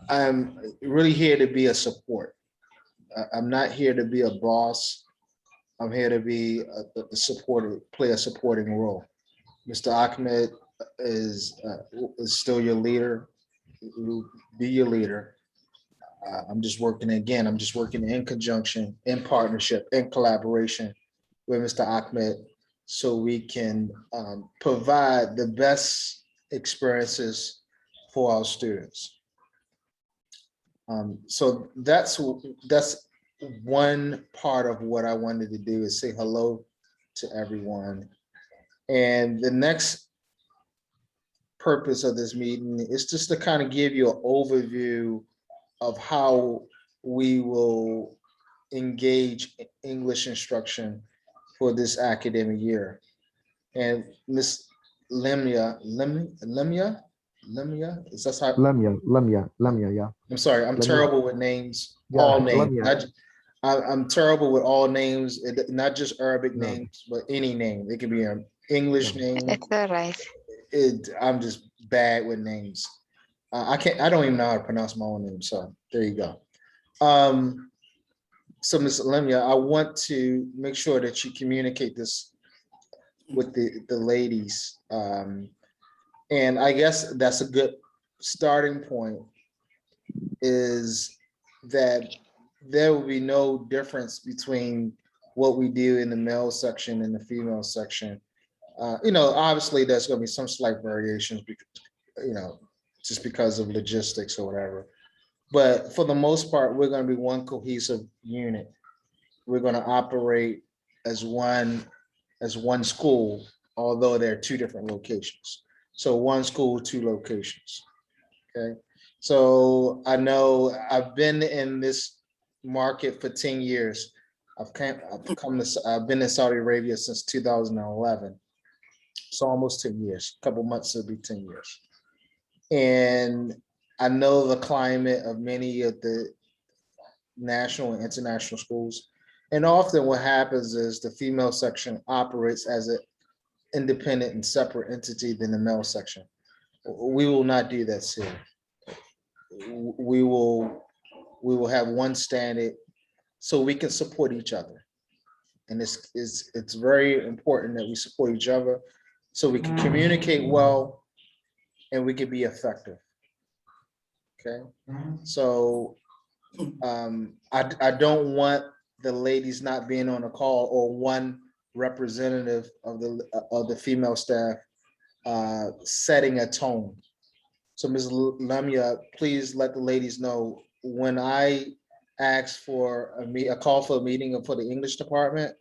I'm really here to be a support. I'm not here to be a boss. I'm here to be a supporter, play a supporting role. Mr. Ahmed is still your leader. Will be your leader. I'm just working again. I'm just working in conjunction, in partnership, in collaboration with Mr. Ahmed, so we can provide the best experiences for our students. So that's one part of what I wanted to do, is say hello to everyone. And the next purpose of this meeting is just to kind of give you an overview of how we will engage English instruction for this academic year. And Miss Lemia, is that how? Lamia, yeah. I'm sorry, I'm Lemia. terrible with names. Yeah, all names. Lamia. I'm terrible with all names, not just Arabic No. names, but any name. It could be an English name. It's all right. I'm just bad with names. I don't even know how to pronounce my own name. So there you go. So Ms. Lemia, I want to make sure that you communicate this with the ladies. And I guess that's a good starting point, is that there will be no difference between what we do in the male section and the female section. Obviously there's going to be some slight variations, because, just because of logistics or whatever. But for the most part, we're going to be one cohesive unit. We're going to operate as one school, although there are two different locations. So one school, two locations. Okay. So I know I've been in this market for 10 years. I've been in Saudi Arabia since 2011. So almost 10 years, a couple months, it'll be 10 years. And I know the climate of many of the national and international schools. And often what happens is the female section operates as an independent and separate entity than the male section. We will not do that here. We will have one standard so we can support each other. And it's very important that we support each other so we can communicate well and we can be effective. Okay. So I don't want the ladies not being on a call, or one representative of the female staff setting a tone. So Ms. Lamia, please let the ladies know, when I ask for a call for a meeting for the English department,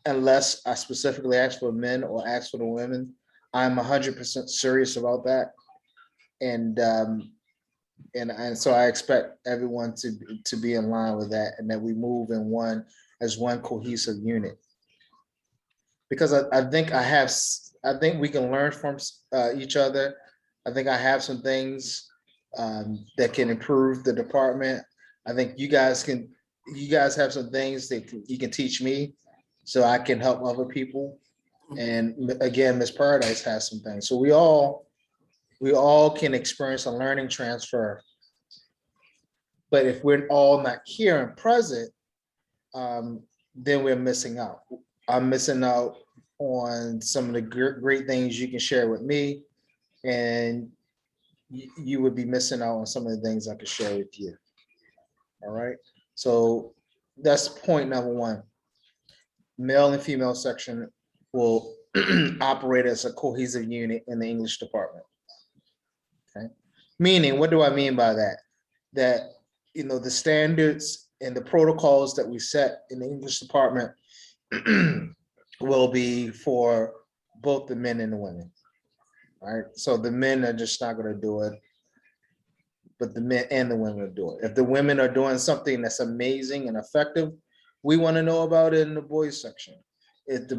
unless I specifically ask for men or ask for the women, I'm 100% serious about that. And so I expect everyone to be in line with that, and that we move as one cohesive unit. Because I think we can learn from each other. I think I have some things that can improve the department. I think you guys have some things that you can teach me, so I can help other people. And again, Miss Paradise has some things. So we all can experience a learning transfer. But if we're all not here and present, then we're missing out. I'm missing out on some of the great things you can share with me, and you would be missing out on some of the things I could share with you. All right. So that's point number one. Male and female section will operate as a cohesive unit in the English department. Okay. Meaning, what do I mean by that? That, the standards and the protocols that we set in the English department will be for both the men and the women. All right. So the men are just not going to do it, but the men and the women will do it. If the women are doing something that's amazing and effective, we want to know about it in the boys section. If the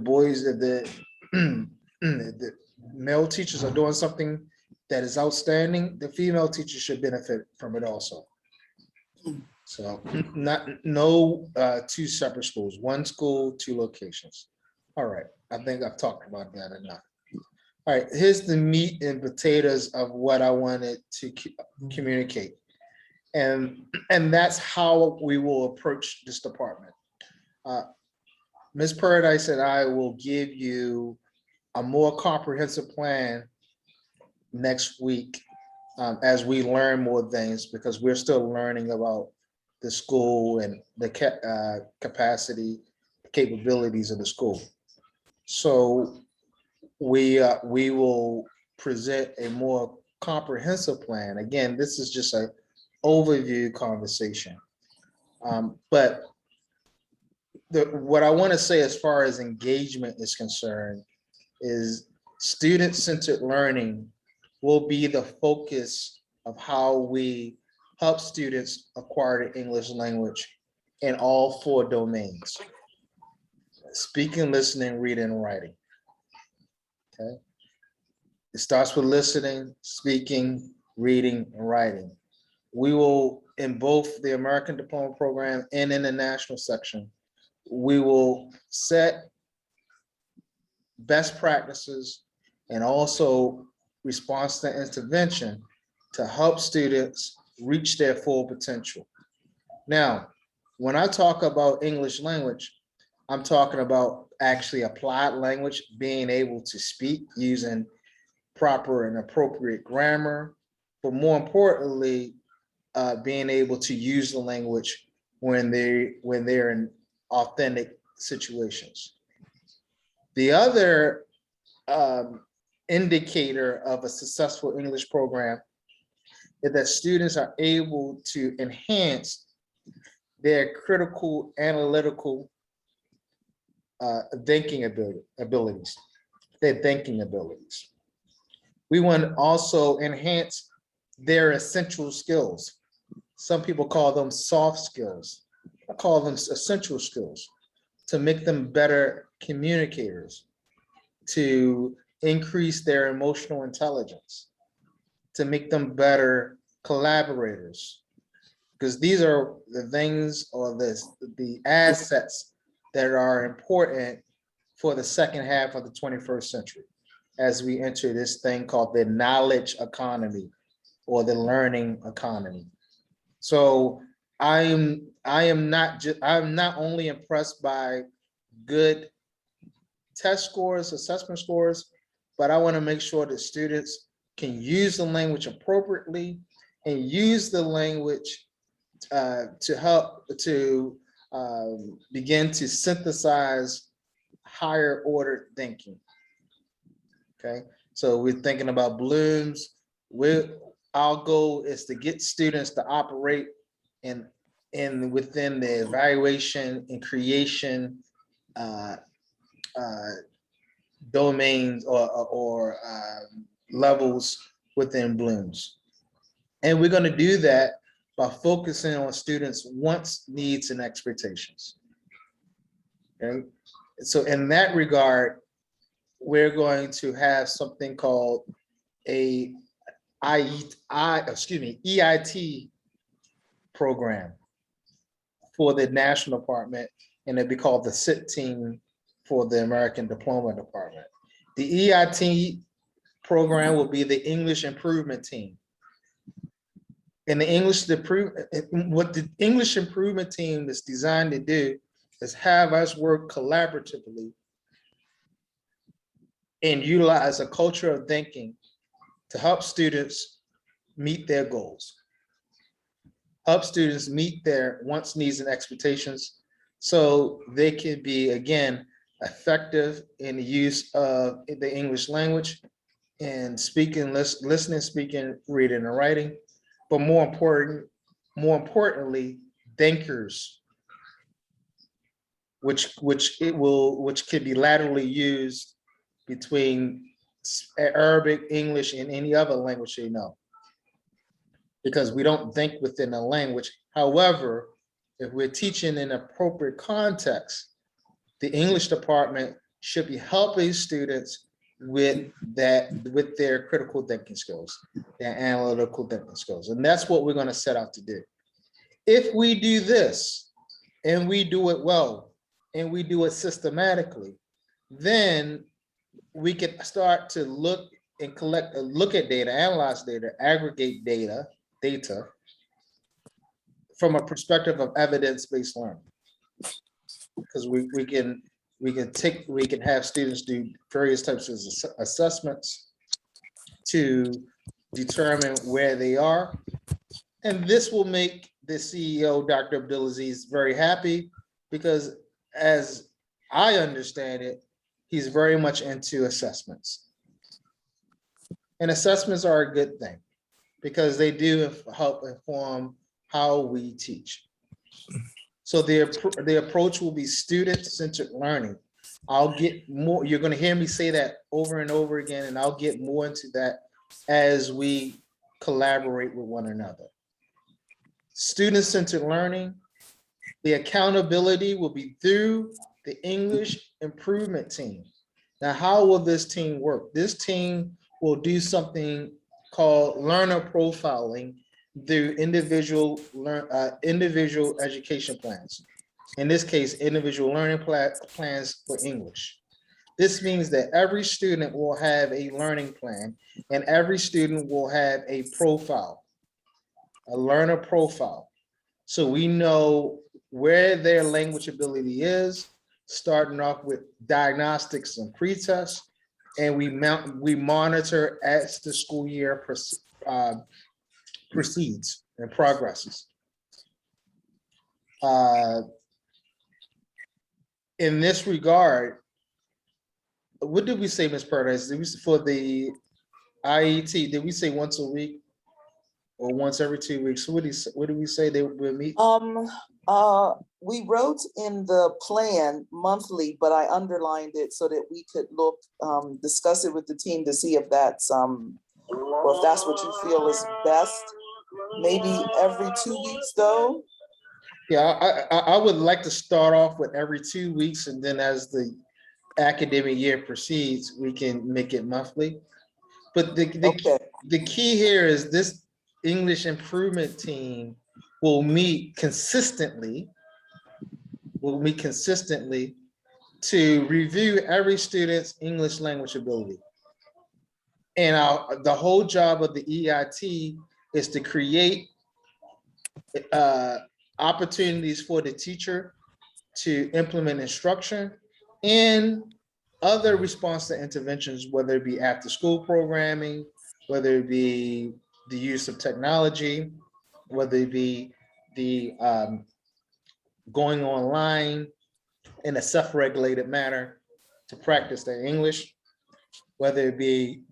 male teachers are doing something that is outstanding, the female teachers should benefit from it also. So no two separate schools, one school, two locations. All right, I think I've talked about that enough. All right, here's the meat and potatoes of what I wanted to communicate. And that's how we will approach this department. Ms. Paradise and I will give you a more comprehensive plan next week as we learn more things, because we're still learning about the school and the capacity, capabilities of the school. So we will present a more comprehensive plan. Again, this is just an overview conversation. But what I want to say as far as engagement is concerned is student-centered learning will be the focus of how we help students acquire the English language in all 4 domains: speaking, listening, reading, and writing. Okay. It starts with listening, speaking, reading, and writing. We will, in both the American Diploma Program and in the national section, we will set best practices and also response to intervention to help students reach their full potential. Now, when I talk about English language, I'm talking about actually applied language, being able to speak using proper and appropriate grammar, but more importantly, being able to use the language when they're in authentic situations. The other indicator of a successful English program is that students are able to enhance their critical analytical thinking abilities, their thinking abilities. We want to also enhance their essential skills. Some people call them soft skills. I call them essential skills, to make them better communicators, to increase their emotional intelligence, to make them better collaborators, because these are the things or the assets that are important for the second half of the 21st century as we enter this thing called the knowledge economy or the learning economy. So I'm not only impressed by good test scores, assessment scores, but I want to make sure that students can use the language appropriately and use the language to help to begin to synthesize higher order thinking. Okay, so we're thinking about Bloom's. Our goal is to get students to operate in within the evaluation and creation domains or levels within Bloom's. And we're going to do that by focusing on students' wants, needs, and expectations. Okay, so in that regard, we're going to have something called a EIT program for the national department, and it'll be called the SIT team for the American Diploma Department. The EIT program will be the English Improvement Team. And what the English Improvement Team is designed to do is have us work collaboratively and utilize a culture of thinking to help students meet their goals, help students meet their wants, needs, and expectations, so they can be, again, effective in the use of the English language and speaking, listening, speaking, reading, and writing, but more importantly, thinkers, which can be laterally used between Arabic, English, and any other language they know, because we don't think within a language. However, if we're teaching in appropriate context, the English department should be helping students with their critical thinking skills, their analytical thinking skills. And that's what we're going to set out to do. If we do this and we do it well and we do it systematically, then we can start to look and look at data, analyze data, aggregate data from a perspective of evidence-based learning. Because we can have students do various types of assessments to determine where they are. And this will make the CEO, Dr. Abdulaziz, very happy because as I understand it, he's very much into assessments. And assessments are a good thing because they do help inform how we teach. So the approach will be student-centered learning. I'll get more, you're going to hear me say that over and over again, and I'll get more into that as we collaborate with one another. Student-centered learning, the accountability will be through the English improvement team. Now, how will this team work? This team will do something called learner profiling through individual education plans. In this case, individual learning plans for English. This means that every student will have a learning plan and every student will have a profile, a learner profile. So we know where their language ability is, starting off with diagnostics and pre-tests, and we monitor as the school year proceeds and progresses. In this regard, what did we say, Ms. Paradise? Did we, for the IET, did we say once a week or once every 2 weeks? What did we say they would meet? We wrote in the plan monthly, but I underlined it so that we could look, discuss it with the team to see if that's, or if that's what you feel is best. Maybe every 2 weeks though. Yeah, I would like to start off with every 2 weeks, and then as the academic year proceeds, we can make it monthly. But the key here is this English improvement team will meet consistently to review every student's English language ability. And the whole job of the EIT is to create opportunities for the teacher to implement instruction and other response to interventions, whether it be after school programming, whether it be the use of technology, whether it be the going online in a self-regulated manner to practice their English, whether it be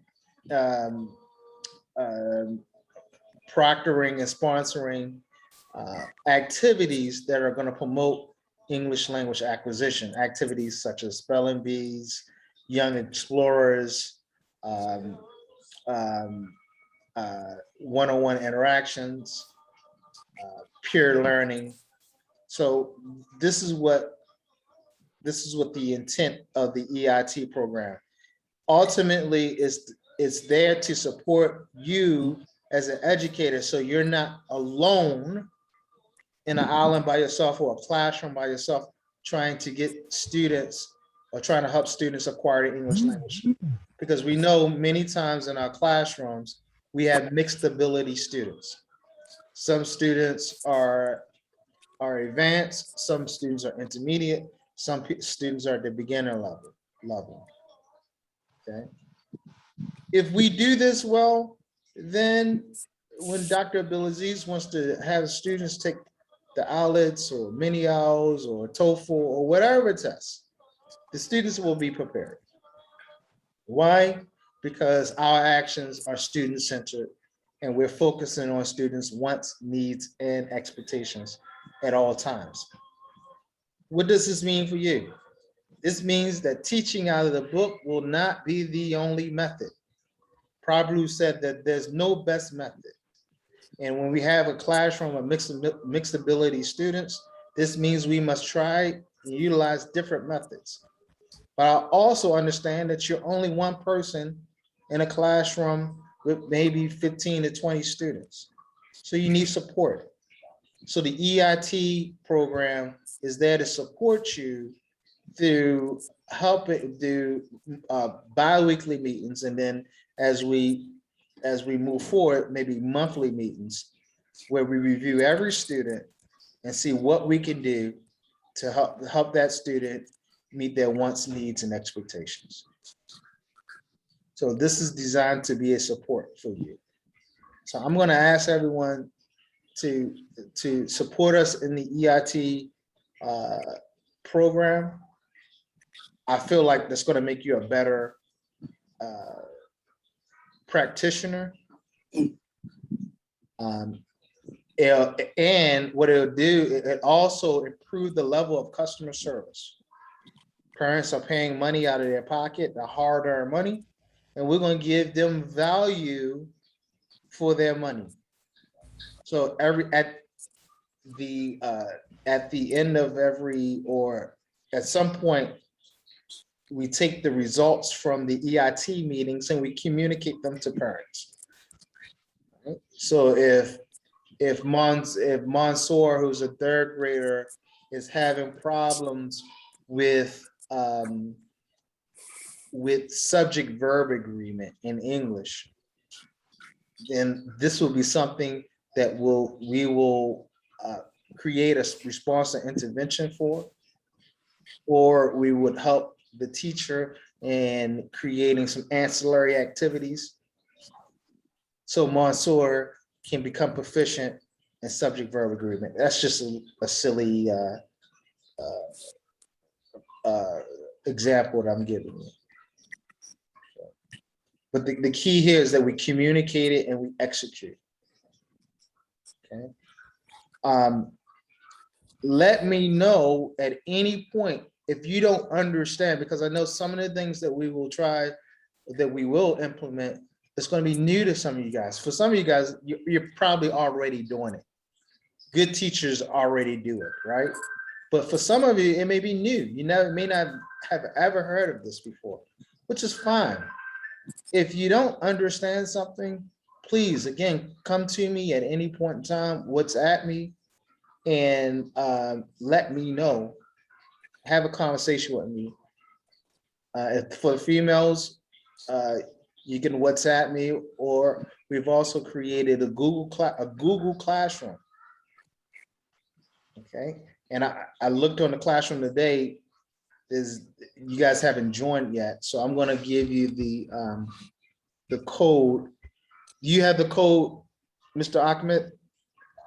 proctoring and sponsoring activities that are going to promote English language acquisition, activities such as spelling bees, young explorers, one-on-one interactions, peer learning. So this is what the intent of the EIT program. Ultimately, it's there to support you as an educator, so you're not alone in an island by yourself or a classroom by yourself trying to get students or trying to help students acquire the English language. Because we know many times in our classrooms, we have mixed ability students. Some students are advanced, some students are intermediate, some students are at the beginner level. Okay. If we do this well, then when Dr. Abdulaziz wants to have students take the IELTS or mini IELTS or TOEFL or whatever test, the students will be prepared. Why? Because our actions are student-centered and we're focusing on students' wants, needs, and expectations at all times. What does this mean for you? This means that teaching out of the book will not be the only method. Prabhu said that there's no best method. And when we have a classroom of mixed ability students, this means we must try and utilize different methods. But I also understand that you're only one person in a classroom with maybe 15 to 20 students. So you need support. So the EIT program is there to support you through help it do bi-weekly meetings, and then as we move forward, maybe monthly meetings where we review every student and see what we can do to help that student meet their wants, needs, and expectations. So this is designed to be a support for you. So I'm going to ask everyone to support us in the EIT program. I feel like that's going to make you a better practitioner. And what it'll do, it also improve the level of customer service. Parents are paying money out of their pocket, the hard-earned money, and we're going to give them value for their money. So at the end of every, or at some point, we take the results from the EIT meetings and we communicate them to parents. Right? So if Mansour, who's a third grader, is having problems with subject verb agreement in English, then this will be something that we will create a response and intervention for, or we would help the teacher in creating some ancillary activities so Mansour can become proficient in subject verb agreement. That's just a silly example that I'm giving you. But the key here is that we communicate it and we execute. Okay. Let me know at any point if you don't understand, because I know some of the things that we will try, that we will implement, it's going to be new to some of you guys. For some of you guys, you're probably already doing it. Good teachers already do it, right? But for some of you, it may be new. You may not have ever heard of this before, which is fine. If you don't understand something, please, again, come to me at any point in time, WhatsApp me, and let me know. Have a conversation with me. For the females, you can WhatsApp me, or we've also created a Google Classroom. Okay, and I looked on the classroom today. You guys haven't joined yet, so I'm going to give you the code. Do you have the code, Mr. Ahmed?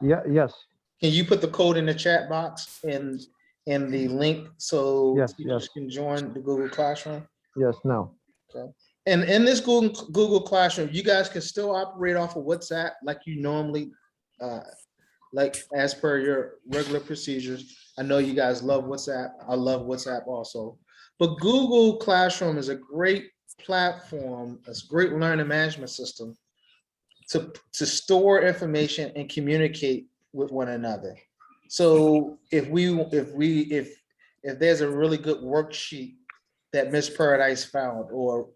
Yeah, yes, Can you put the code in the chat box and the link so Yes, teachers yes. can join the Google Classroom? yes, now. Okay. And in this Google Classroom, you guys can still operate off of WhatsApp like you normally, like as per your regular procedures. I know you guys love WhatsApp. I love WhatsApp also. But Google Classroom is a great platform. It's a great learning management system to store information and communicate with one another. So if there's a really good worksheet that Miss Paradise found, or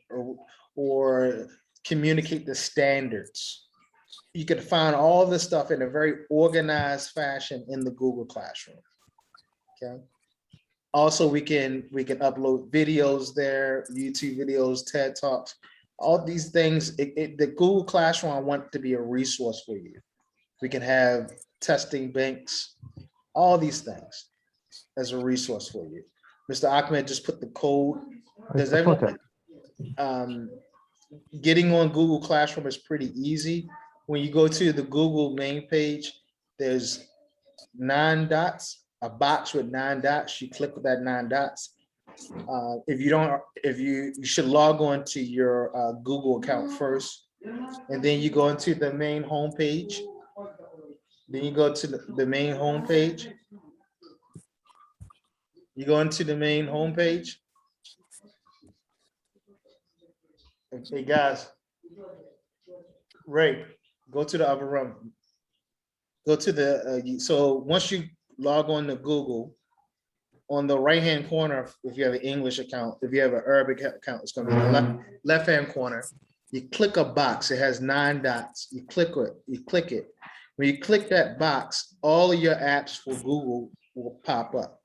communicate the standards, you can find all this stuff in a very organized fashion in the Google Classroom. Okay. Also, we can upload videos there, YouTube videos, TED Talks, all these things. The Google Classroom, I want to be a resource for you. We can have testing banks, all these things as a resource for you. Mr. Ahmed just put the code. Does I put everyone, getting on Google Classroom is pretty easy. When you go to the Google main page, there's 9 dots, a box with 9 dots. You click with that 9 dots. You should log on to your Google account first, and then you go into the main homepage. Then you go to the main homepage. You go into the main homepage. Hey guys, Ray, go to the other room. Go to the, so once you log on to Google, on the right-hand corner, if you have an English account, if you have an Arabic account, it's gonna be the left-hand corner. You click a box, it has 9 dots. You click it. When you click that box, all of your apps for Google will pop up.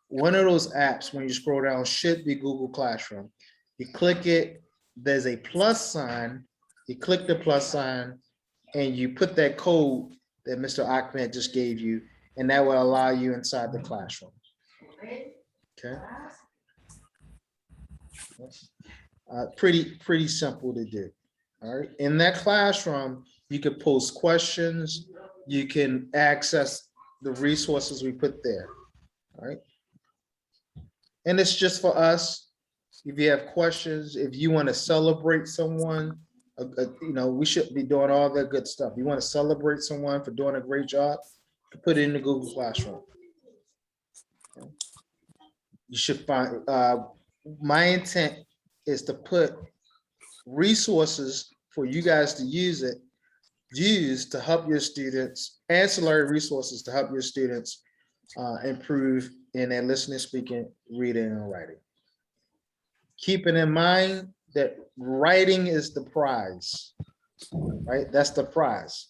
one of those apps, when you scroll down, should be Google Classroom. You click it, there's a plus sign, you click the plus sign, and you put that code that Mr. Ahmed just gave you, and that will allow you inside the classroom. Okay. Pretty simple to do. All right. In that classroom, you can post questions, you can access the resources we put there. All right. And it's just for us. If you have questions, if you want to celebrate someone, we should be doing all that good stuff. You want to celebrate someone for doing a great job, put it in the Google Classroom. Okay. You should find, my intent is to put resources for you guys to use to help your students, ancillary resources to help your students improve in their listening, speaking, reading, and writing. Keeping in mind that writing is the prize, right? That's the prize.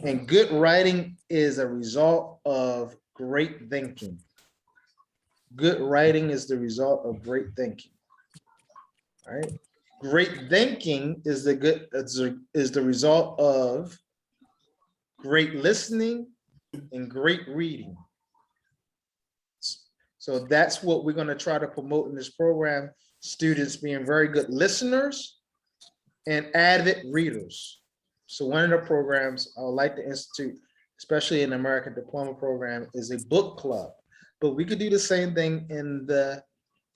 And good writing is a result of great thinking. Good writing is the result of great thinking. All right. Great thinking is the result of great listening and great reading. So that's what we're going to try to promote in this program. Students being very good listeners and avid readers. So one of the programs I would like to institute, especially in the American Diploma program, is a book club. But we could do the same thing in the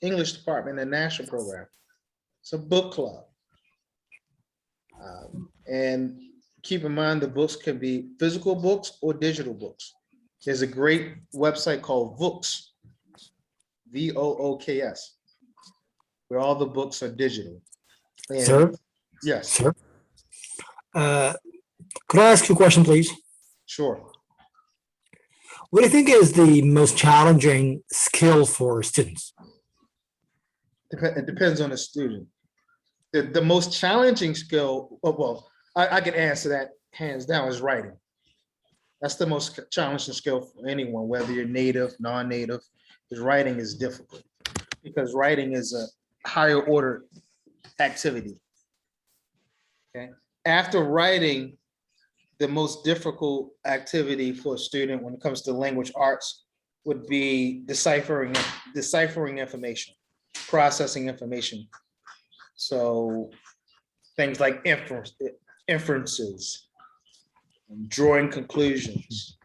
English department, the national program. It's a book club. And keep in mind the books can be physical books or digital books. There's a great website called Vooks, VOOKS, where all the books are digital. And Sir? yes. Sir? Could I ask you a question, please? Sure. What do you think is the most challenging skill for students? It depends on the student. The most challenging skill, I can answer that hands down, is writing. That's the most challenging skill for anyone, whether you're native, non-native, because writing is difficult. Because writing is a higher order activity. Okay. After writing, the most difficult activity for a student when it comes to language arts would be deciphering information, processing information. So things like inferences, drawing conclusions,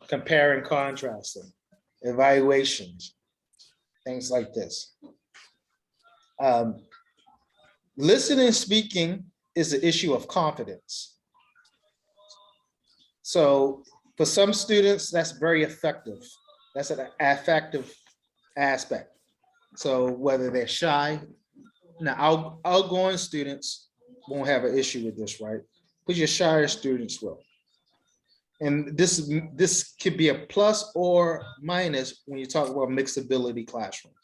comparing, contrasting, evaluations, things like this. Listening and speaking is the issue of confidence. So for some students, that's very effective. That's an effective aspect. So whether they're shy, now outgoing students won't have an issue with this, right? But your shyer students will. And this could be a plus or minus when you talk about mixed ability classrooms.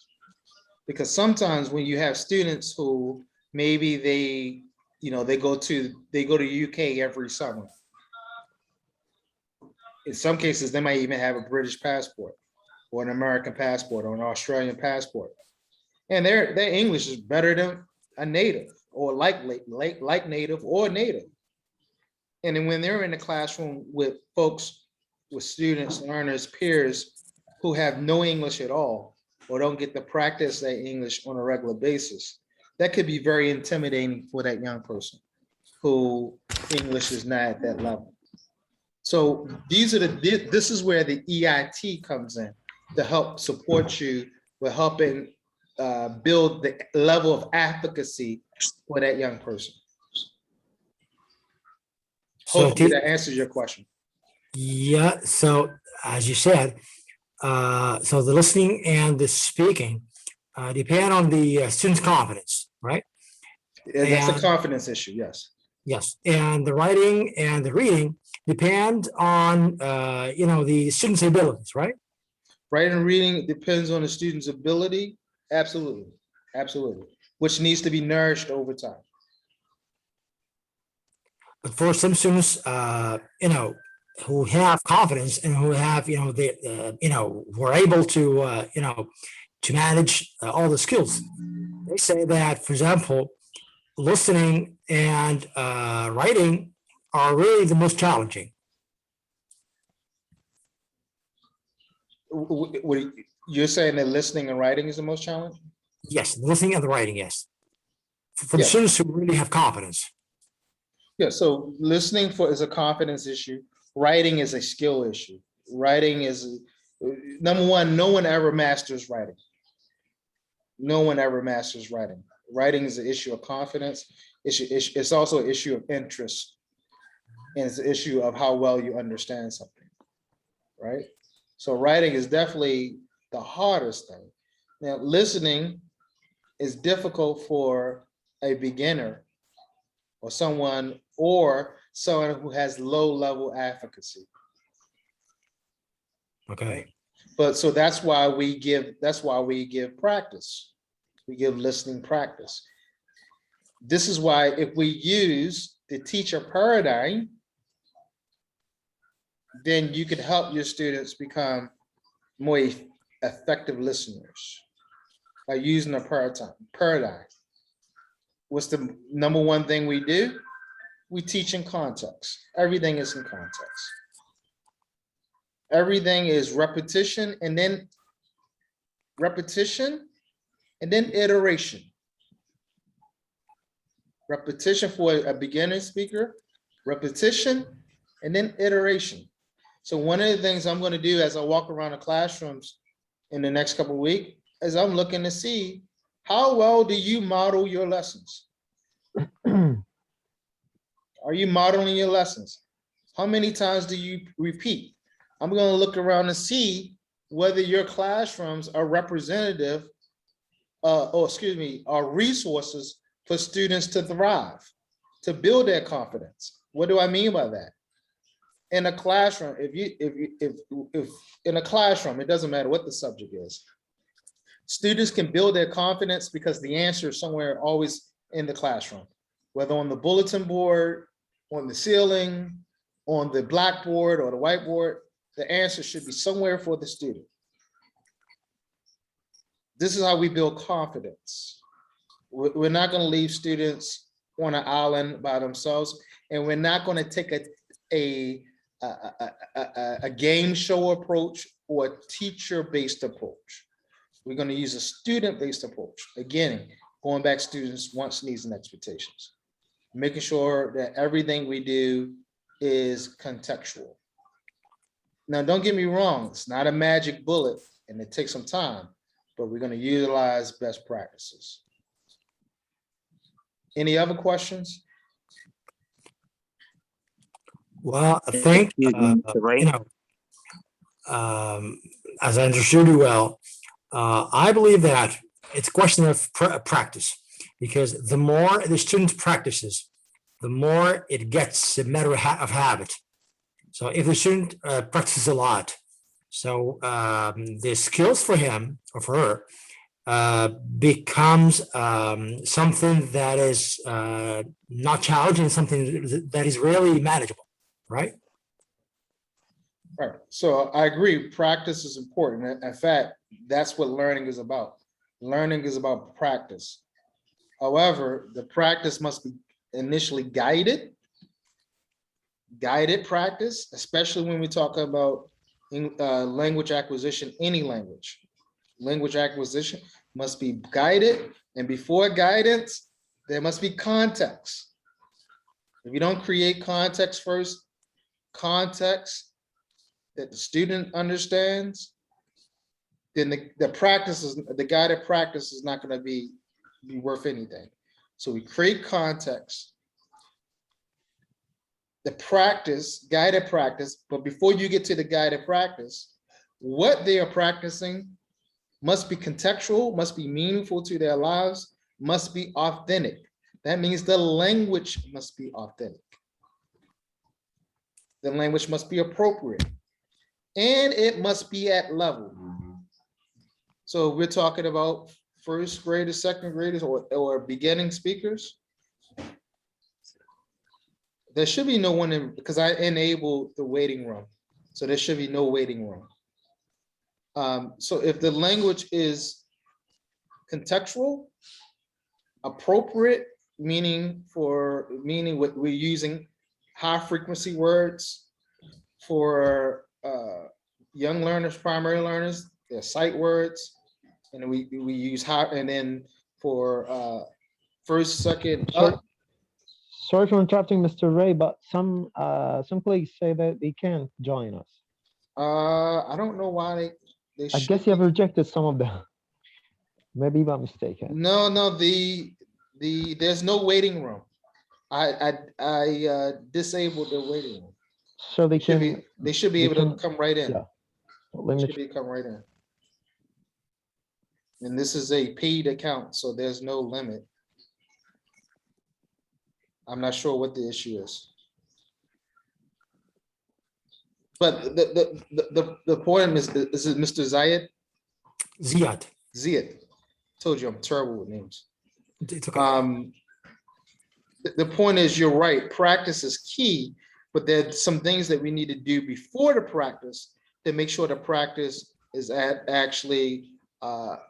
Because sometimes when you have students who maybe they go to UK every summer. In some cases, they might even have a British passport or an American passport or an Australian passport. And their English is better than a native or like native or native. And then when they're in the classroom with folks, with students, learners, peers who have no English at all, or don't get to practice their English on a regular basis, that could be very intimidating for that young person who English is not at that level. So this is where the EIT comes in to help support you with helping build the level of advocacy for that young person. Hopefully that answers your question. Yeah, so as you said, so the listening and the speaking depend on the student's confidence, right? That's a confidence issue, yes. Yes, and the writing and the reading depend on the student's abilities, right? Writing and reading depends on the student's ability. Absolutely, absolutely, which needs to be nourished over time. But for some students, who have confidence and who have, who are able to, to manage all the skills. They say that, for example, listening and writing are really the most challenging. You're saying that listening and writing is the most challenging? Yes, the listening and the writing, yes. For the Yeah. students who really have confidence. Yeah, so listening is a confidence issue. Writing is a skill issue. Writing is, number one, no one ever masters writing. No one ever masters writing. Writing is an issue of confidence. It's also an issue of interest. And it's an issue of how well you understand something, right? So writing is definitely the hardest thing. Now, listening is difficult for a beginner or someone who has low level advocacy. Okay. But so that's why we give practice. We give listening practice. This is why if we use the teacher paradigm, then you could help your students become more effective listeners by using a paradigm. What's the number one thing we do? We teach in context. Everything is in context. Everything is repetition and then iteration. Repetition for a beginner speaker, repetition, and then iteration. So one of the things I'm going to do as I walk around the classrooms in the next couple of weeks is I'm looking to see how well do you model your lessons? Are you modeling your lessons? How many times do you repeat? I'm going to look around and see whether your classrooms are representative, are resources for students to thrive, to build their confidence. What do I mean by that? In a classroom, if in a classroom, it doesn't matter what the subject is, students can build their confidence because the answer is somewhere always in the classroom, whether on the bulletin board, on the ceiling, on the blackboard or the whiteboard, the answer should be somewhere for the student. This is how we build confidence. We're not going to leave students on an island by themselves, and we're not going to take a game show approach or a teacher-based approach. We're going to use a student-based approach. Again, going back students' wants, needs, and expectations. Making sure that everything we do is contextual. Now, don't get me wrong, it's not a magic bullet and it takes some time, but we're going to utilize best practices. Any other questions? Well, I think, as I understood you well, I believe that it's a question of practice, because the more the student practices, the more it gets a matter of habit. So if the student practices a lot, so the skills for him or for her becomes something that is not challenging, something that is really manageable, right? Right. So I agree, practice is important. In fact, that's what learning is about. Learning is about practice. However, the practice must be initially guided practice, especially when we talk about language acquisition, any language. Language acquisition must be guided, and before guidance, there must be context. If you don't create context first, context that the student understands, then the guided practice is not going to be worth anything. So we create context, the practice, guided practice, but before you get to the guided practice, what they are practicing must be contextual, must be meaningful to their lives, must be authentic. That means the language must be authentic. The language must be appropriate, and it must be at level. So we're talking about first graders, second graders, or beginning speakers. there should be no one in, because I enabled the waiting room. So there should be no waiting room. So if the language is contextual, appropriate, meaning what we're using high frequency words for young learners, primary learners, they're sight words, and we use high, and then for first, second, Sorry for interrupting, Mr. Ray, but some colleagues say that they can't join us. I don't know why they I should guess you have be. rejected some of them. Maybe by mistake. No, there's no waiting room. I disabled the waiting room. So they can. They should be able to come right in. Yeah. Let They me should be come right in. And this is a paid account, so there's no limit. I'm not sure what the issue is. But the point is it Mr. Zayed? Ziad. Zayed. Told you I'm terrible with names. It's okay. The point is, you're right, practice is key, but there's some things that we need to do before the practice to make sure the practice is actually that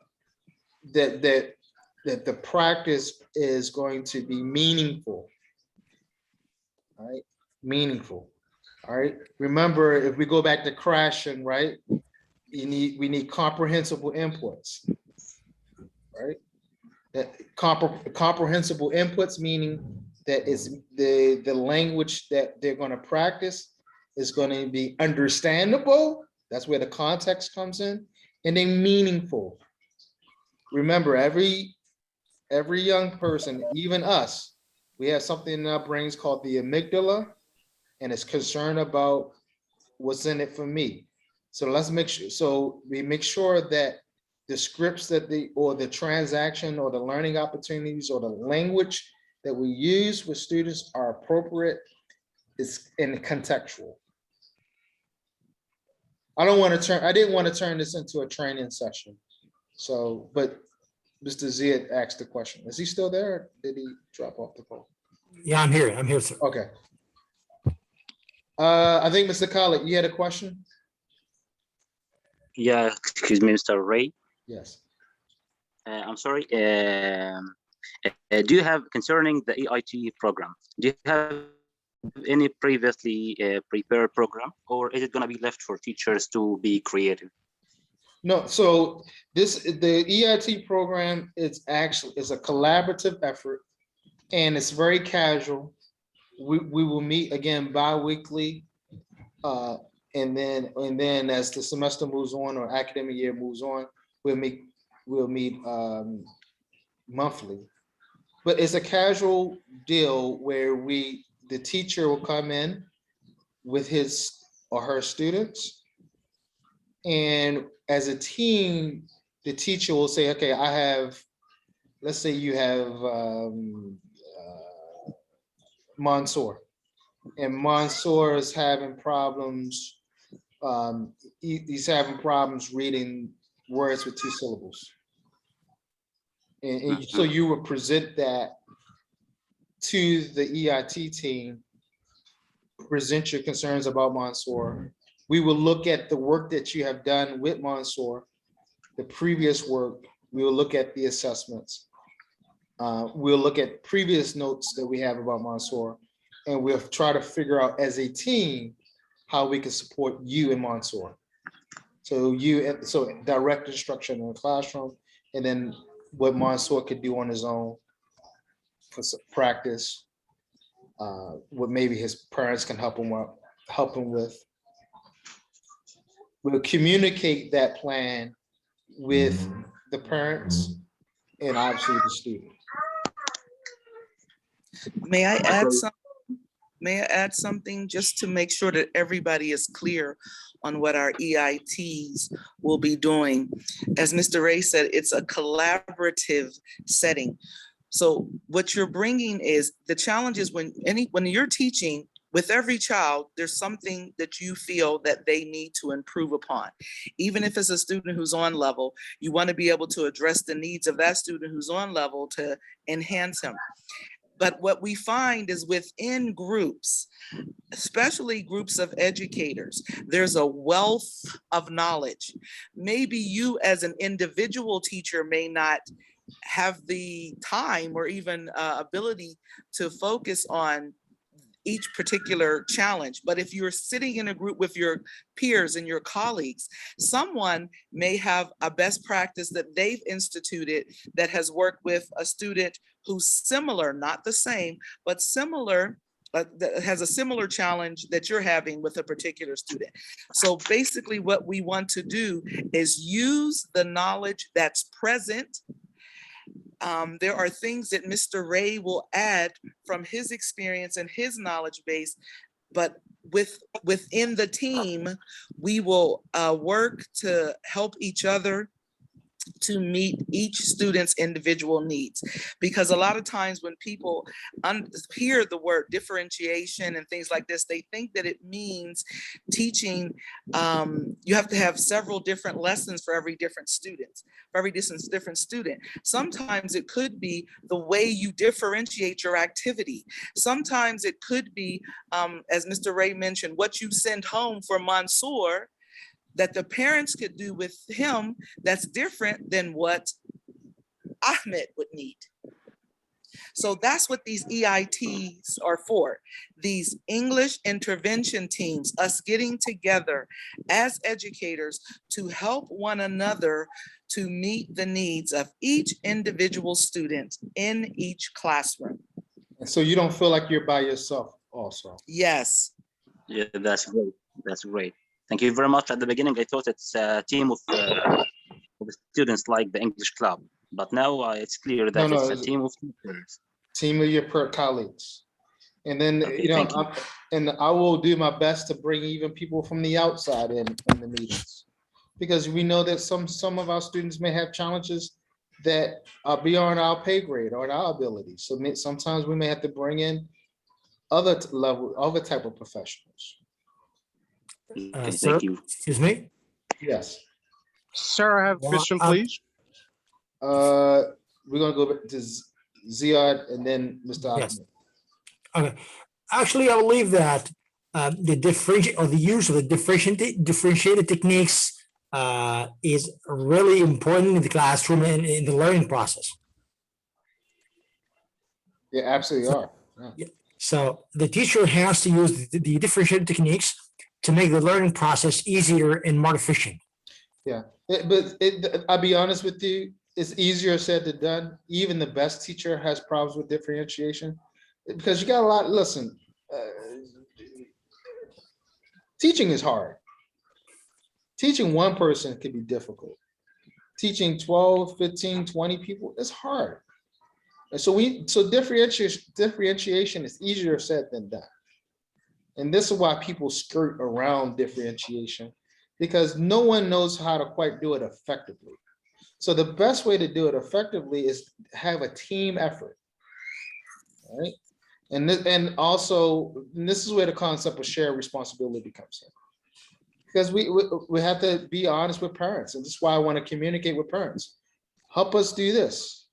the practice is going to be meaningful. All right, meaningful. All right. Remember, if we go back to crashing, right? We need comprehensible inputs. Right? That comprehensible inputs, meaning that it's the language that they're going to practice is going to be understandable. That's where the context comes in, and then meaningful. Remember, every young person, even us, we have something in our brains called the amygdala, and it's concerned about what's in it for me. So let's make sure. So we make sure that the scripts or the transaction or the learning opportunities or the language that we use with students are appropriate, is in contextual. I didn't want to turn this into a training session. So, but Mr. Zia asked the question. Is he still there? Or did he drop off the phone? Yeah, I'm here. I'm here, sir. Okay. I think Mr. Collett, you had a question? Yeah, excuse me, Mr. Ray. Yes. I'm sorry. Do you have, concerning the EIT program, do you have any previously prepared program, or is it going to be left for teachers to be creative? No, so the EIT program is a collaborative effort, and it's very casual. We will meet again bi-weekly, and then as the semester moves on or academic year moves on, we'll meet monthly. But it's a casual deal where the teacher will come in with his or her students, and as a team, the teacher will say, okay, let's say you have Mansour, and Mansour is having problems. He's having problems reading words with 2 syllables. And so you would present that to the EIT team, present your concerns about Mansour. We will look at the work that you have done with Mansour, the previous work. We will look at the assessments. We'll look at previous notes that we have about Mansour, and we'll try to figure out as a team how we can support you in Mansour. So direct instruction in the classroom, and then what Mansour could do on his own for some practice, what maybe his parents can help him with. We'll communicate that plan with the parents and obviously the student. May I add something? May I add something just to make sure that everybody is clear on what our EITs will be doing? As Mr. Ray said, it's a collaborative setting. So what you're bringing is the challenge is when you're teaching with every child, there's something that you feel that they need to improve upon. Even if it's a student who's on level, you want to be able to address the needs of that student who's on level to enhance him. But what we find is within groups, especially groups of educators, there's a wealth of knowledge. Maybe you as an individual teacher may not have the time or even ability to focus on each particular challenge. But if you're sitting in a group with your peers and your colleagues, someone may have a best practice that they've instituted that has worked with a student who's similar, not the same, but similar, that has a similar challenge that you're having with a particular student. So basically what we want to do is use the knowledge that's present. There are things that Mr. Ray will add from his experience and his knowledge base, but within the team, we will work to help each other to meet each student's individual needs. Because a lot of times when people hear the word differentiation and things like this, they think that it means teaching, you have to have several different lessons for every different student. Sometimes it could be the way you differentiate your activity. Sometimes it could be, as Mr. Ray mentioned, what you send home for Mansour that the parents could do with him that's different than what Ahmed would need. So that's what these EITs are for. These English intervention teams, us getting together as educators to help one another to meet the needs of each individual student in each classroom. And so you don't feel like you're by yourself also. Yes. Yeah, that's great. That's great. Thank you very much. At the beginning, I thought it's a team of students like the English club, but now it's clear that No, it's a team of teachers. Team of your colleagues. And then, Okay, you know, thank you. and I will do my best to bring even people from the outside in the meetings. Because we know that some of our students may have challenges that are beyond our pay grade or our ability. So sometimes we may have to bring in other type of professionals. Okay, Sir, thank you. excuse me. Yes. Sir, I have a question, please. We're gonna go back to Ziad and then Mr. Yes. Ahmed. Okay. Actually, I believe that the use of the differentiated techniques is really important in the classroom and in the learning process. Yeah, absolutely are. Yeah. So the teacher has to use the differentiated techniques to make the learning process easier and more efficient. Yeah, I'll be honest with you, it's easier said than done. Even the best teacher has problems with differentiation because you got a lot, listen, teaching is hard. Teaching one person can be difficult. Teaching 12, 15, 20 people is hard. And so differentiation is easier said than done. And this is why people skirt around differentiation because no one knows how to quite do it effectively. So the best way to do it effectively is have a team effort, right? And also, this is where the concept of shared responsibility comes in. Because we have to be honest with parents, and this is why I want to communicate with parents. Help us do this.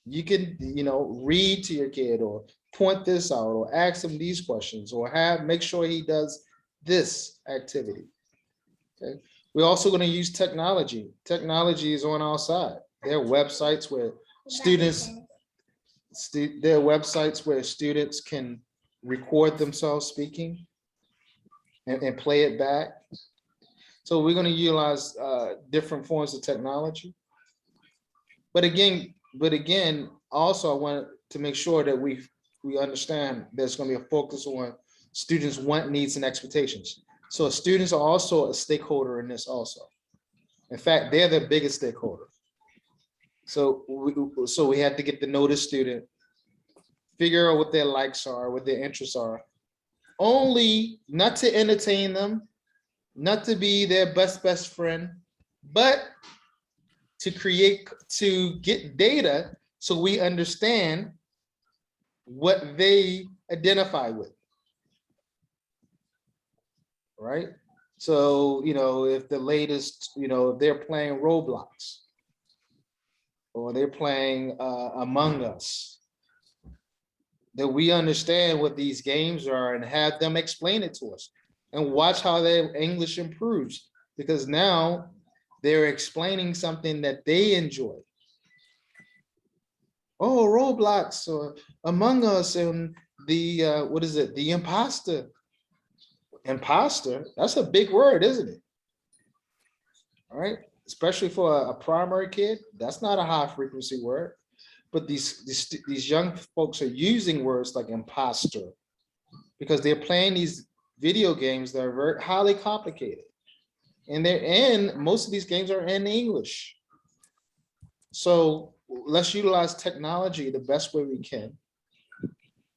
You can, read to your kid or point this out or ask him these questions or make sure he does this activity. Okay. We're also going to use technology. Technology is on our side. There are websites where students can record themselves speaking and play it back. So we're going to utilize different forms of technology. But again, also I want to make sure that we understand there's going to be a focus on students' want, needs, and expectations. So students are also a stakeholder in this also. In fact, they're the biggest stakeholder. So we have to get to know the student, figure out what their likes are, what their interests are, only not to entertain them, not to be their best friend, but to get data so we understand what they identify with. Right? So, if the latest, if they're playing Roblox or they're playing Among Us, that we understand what these games are and have them explain it to us and watch how their English improves, because now they're explaining something that they enjoy. Oh, Roblox or Among Us and the what is it? The imposter. Imposter, that's a big word, isn't it? All right, especially for a primary kid, that's not a high frequency word. But these young folks are using words like imposter because they're playing these video games that are very highly complicated. And most of these games are in English. So let's utilize technology the best way we can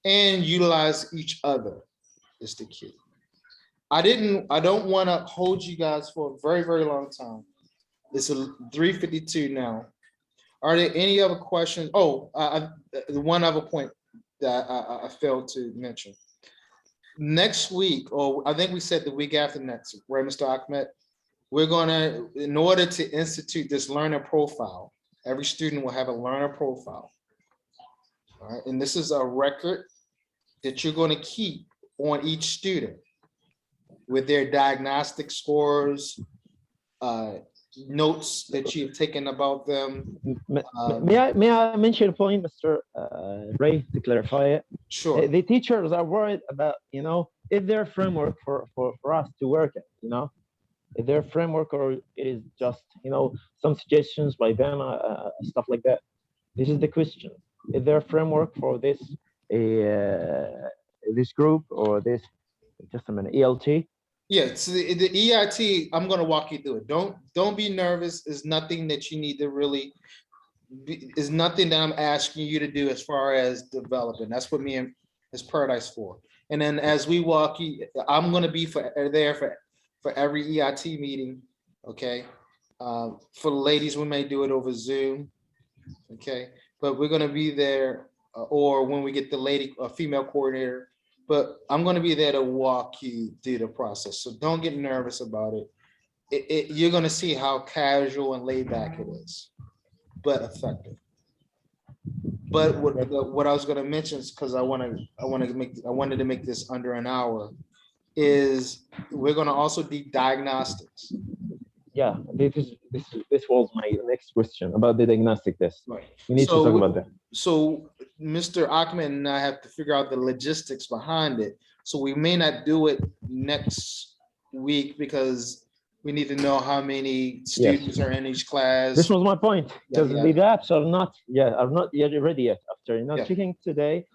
and utilize each other is the key. I don't want to hold you guys for a very, very long time. It's 3:52 now. Are there any other questions? Oh, one other point that I failed to mention. Next week, or I think we said the week after next, right, Mr. Ahmed? We're gonna, in order to institute this learner profile, every student will have a learner profile. All right, and this is a record that you're going to keep on each student with their diagnostic scores, notes that you've taken about them. May I mention a point, Mr. Ray, to clarify it? Sure. The teachers are worried about, is there a framework for us to work at, Is there a framework, or it is just, some suggestions by them, stuff like that? This is the question. Is there a framework for this, this group, or this, just a minute, ELT? Yeah, so the EIT, I'm going to walk you through it. Don't be nervous. It's nothing that you need to really, is nothing that I'm asking you to do as far as developing. That's what me and Ms. Paradise for. And then as we walk you, I'm going to be there for every EIT meeting, okay? For the ladies, we may do it over Zoom, okay? But we're going to be there, or when we get the lady, a female coordinator, but I'm going to be there to walk you through the process. So don't get nervous about it. You're going to see how casual and laid back it is, but effective. But what I was going to mention is, because I wanted to make this under an hour, is we're going to also do diagnostics. Yeah, this was my next question about the diagnostic test. Right. We need to talk about that. So Mr. Ahmed and I have to figure out the logistics behind it. So we may not do it next week because we need to know how many students are in each class. This was my point, because Yeah. the labs are not yet ready yet. After Yeah. checking today.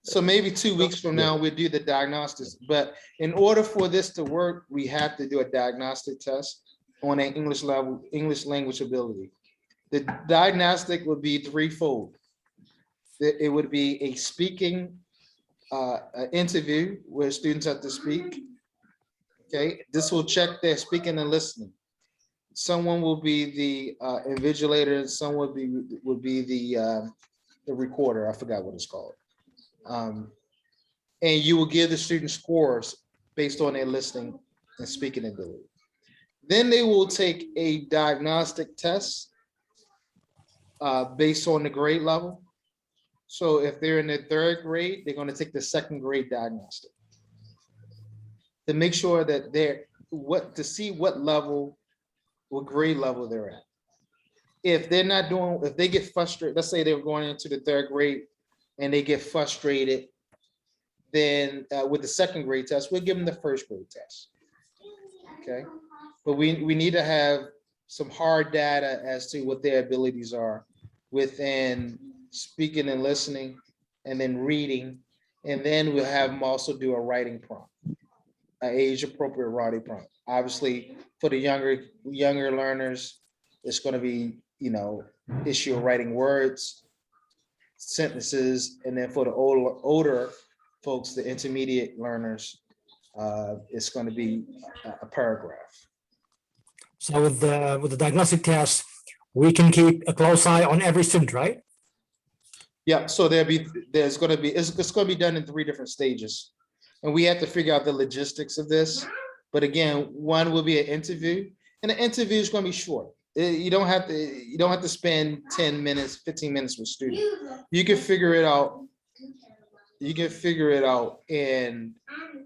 So maybe 2 weeks from now, we'll do the diagnostics. But in order for this to work, we have to do a diagnostic test on an English level, English language ability. The diagnostic would be threefold. It would be a speaking interview where students have to speak. Okay, this will check their speaking and listening. Someone will be the invigilator, someone would be the recorder. I forgot what it's called. And you will give the students scores based on their listening and speaking ability. Then they will take a diagnostic test based on the grade level. So if they're in the 3rd grade, they're going to take the 2nd grade diagnostic to make sure that to see what grade level they're at. If they're not doing, if they get frustrated, let's say they're going into the 3rd grade and they get frustrated, then with the 2nd grade test, we'll give them the 1st grade test. Okay, but we need to have some hard data as to what their abilities are within speaking and listening, and then reading, and then we'll have them also do a writing prompt, an age-appropriate writing prompt. Obviously, for the younger learners, it's going to be, issue of writing words, sentences, and then for the older folks, the intermediate learners, it's going to be a paragraph. So with the diagnostic test, we can keep a close eye on every student, right? Yeah, so it's going to be done in 3 different stages, and we have to figure out the logistics of this. But again, one will be an interview, and the interview is going to be short. You don't have to spend 10 minutes, 15 minutes with students. You can figure it out you can figure it out in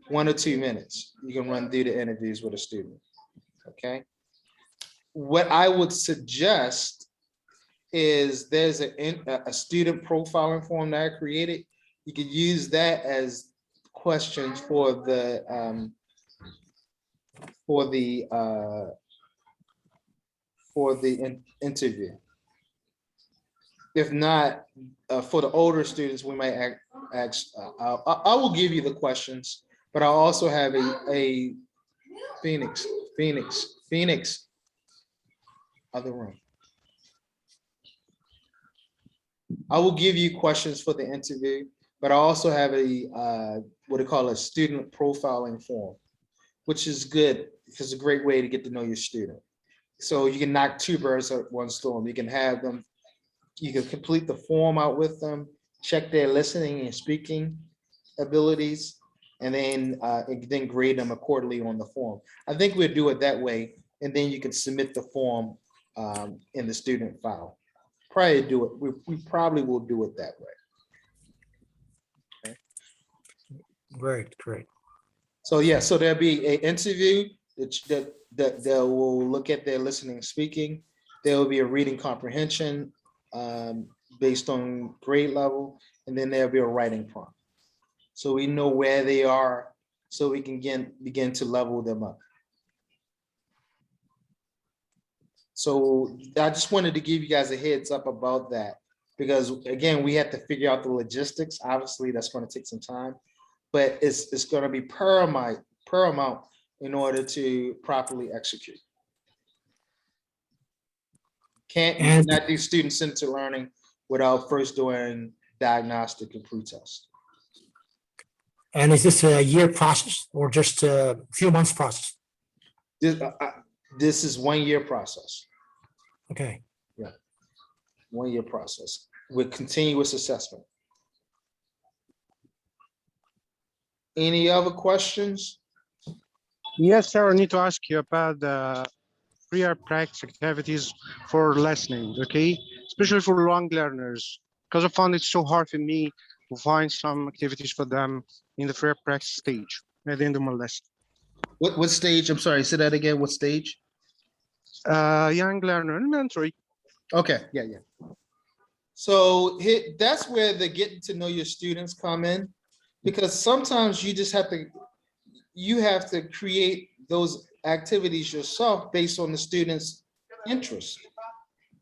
1 or 2 minutes. You can run through the interviews with a student. Okay. What I would suggest is there's a student profiling form that I created. You could use that as questions for the interview. If not, for the older students, we might ask. I will give you the questions, but I'll also have a Phoenix, other room. I will give you questions for the interview, but I also have a what they call a student profiling form, which is good because it's a great way to get to know your student. So you can knock 2 birds with one stone. You can have them, you can complete the form out with them, check their listening and speaking abilities, and then grade them accordingly on the form. I think we'll do it that way, and then you can submit the form in the student file. Probably do it. We probably will do it that way. Okay. Great. So yeah, so there'll be an interview that will look at their listening and speaking. There will be a reading comprehension based on grade level, and then there'll be a writing prompt. So we know where they are, so we can begin to level them up. So I just wanted to give you guys a heads up about that, because again, we have to figure out the logistics. Obviously, that's going to take some time, but it's going to be paramount in order to properly execute. Can't not do student-centered learning without first doing diagnostic and pre-test. And is this a year process or just a few months process? This is 1 year process. Okay. Yeah, 1 year process with continuous assessment. Any other questions? Yes, sir. I need to ask you about the prior practice activities for listening, okay? Especially for long learners, because I found it so hard for me to find some activities for them in the prior practice stage at the end of my lesson. What stage? I'm sorry, say that again. What stage? Young learner, elementary. Okay, yeah. So that's where the getting to know your students come in, because sometimes you just have to create those activities yourself based on the student's interest,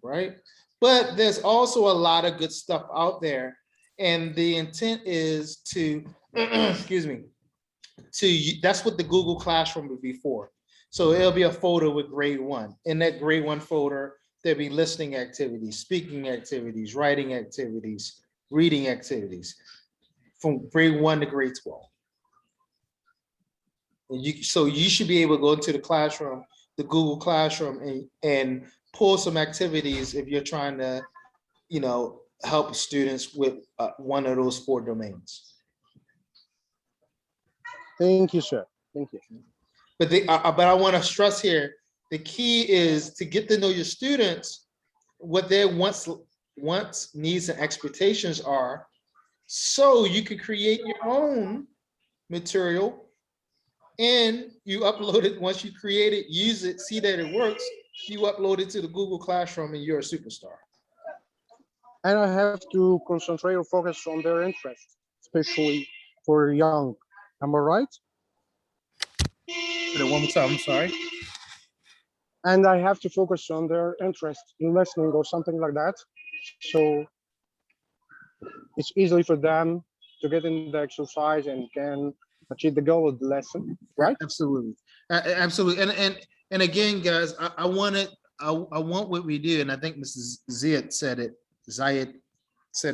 right? But there's also a lot of good stuff out there, and the intent is to, excuse me, that's what the Google Classroom would be for. So it'll be a folder with grade 1. In that grade 1 folder, there'll be listening activities, speaking activities, writing activities, reading activities from grade 1 to grade 12. And so you should be able to go into the classroom, the Google Classroom, and pull some activities if you're trying to, help students with one of those 4 domains. Thank you, sir. Thank you. But I want to stress here, the key is to get to know your students, what their wants, needs, and expectations are, so you can create your own material, and you upload it. Once you create it, use it, see that it works, you upload it to the Google Classroom, and you're a superstar. And I have to concentrate or focus on their interests, especially for young. Am I right? One more time, I'm sorry. And I have to focus on their interest in listening or something like that. So it's easy for them to get in the exercise and can achieve the goal of the lesson, right? Absolutely. Absolutely. And again, guys, I want what we do, and I think Mrs. Zayed said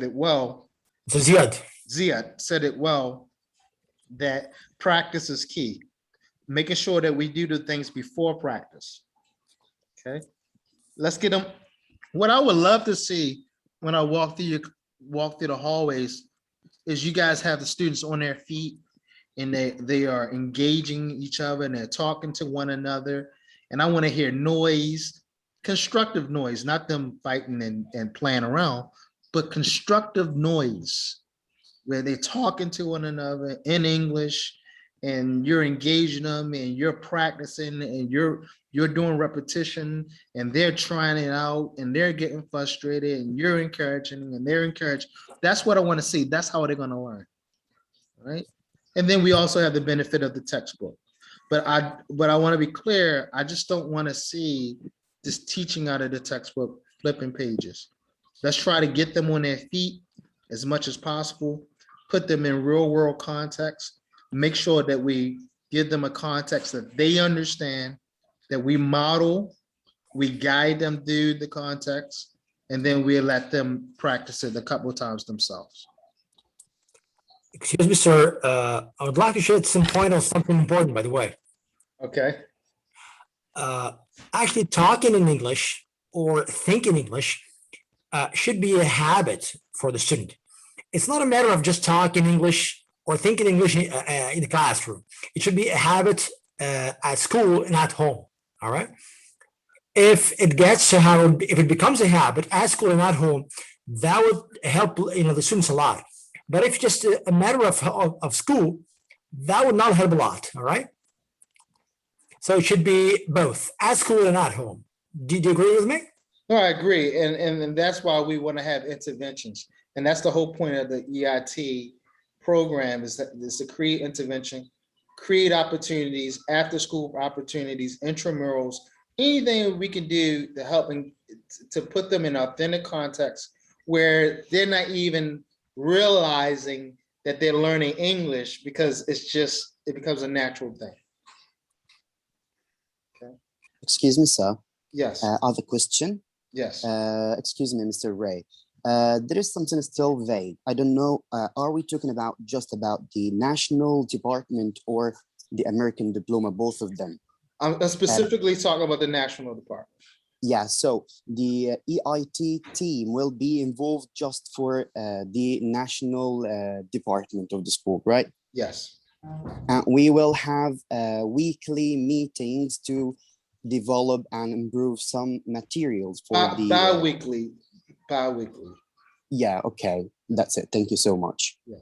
it well. So Ziad said it well, that practice is key. Making sure that we do the things before practice. Okay, let's get them. What I would love to see when I walk through the hallways is you guys have the students on their feet, and they are engaging each other, and they're talking to one another. And I want to hear noise, constructive noise, not them fighting and playing around, but constructive noise. where they're talking to one another in English, and you're engaging them, and you're practicing, and you're doing repetition, and they're trying it out, and they're getting frustrated, and you're encouraging, and they're encouraged. That's what I want to see. That's how they're going to learn, right? And then we also have the benefit of the textbook. But I want to be clear. I just don't want to see this teaching out of the textbook, flipping pages. Let's try to get them on their feet as much as possible, put them in real world context, make sure that we give them a context that they understand, that we model, we guide them through the context, and then we let them practice it a couple of times themselves. Excuse me, sir. I would like to shed some point on something important, by the way. Okay. Actually, talking in English or thinking English should be a habit for the student. It's not a matter of just talking English or thinking English in the classroom. It should be a habit at school and at home. All right. If it becomes a habit at school and at home, that would help the students a lot. But if just a matter of school, that would not help a lot. All right. So it should be both at school and at home. Do you agree with me? No, I agree. And that's why we want to have interventions. And that's the whole point of the EIT program is to create intervention, create opportunities, after school opportunities, intramurals, anything we can do to help them, to put them in authentic context where they're not even realizing that they're learning English because it becomes a natural thing. Okay. Excuse me, sir. Yes. I have a question. Yes. Excuse me, Mr. Ray. There is something still vague. I don't know. Are we talking about just about the national department or the American diploma, both of them? I'm specifically talking about the national department. Yeah, so the EIT team will be involved just for the national department of the school, right? Yes. We will have weekly meetings to develop and improve some materials for the bi-weekly. Yeah, okay, that's it. Thank you so much. Yeah.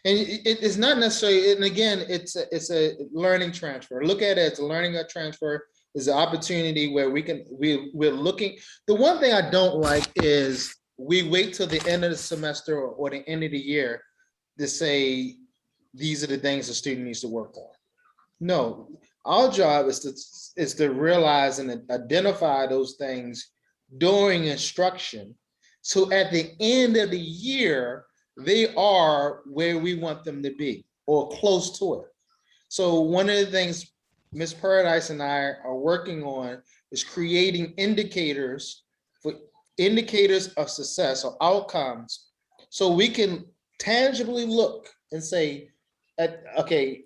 And it's not necessarily, and again, it's a learning transfer. Look at it as a learning transfer. Is an opportunity where we're looking. The one thing I don't like is we wait till the end of the semester or the end of the year to say these are the things the student needs to work on. No, our job is to realize and identify those things during instruction. So at the end of the year, they are where we want them to be or close to it. So one of the things Ms. Paradise and I are working on is creating indicators of success or outcomes, so we can tangibly look and say, okay,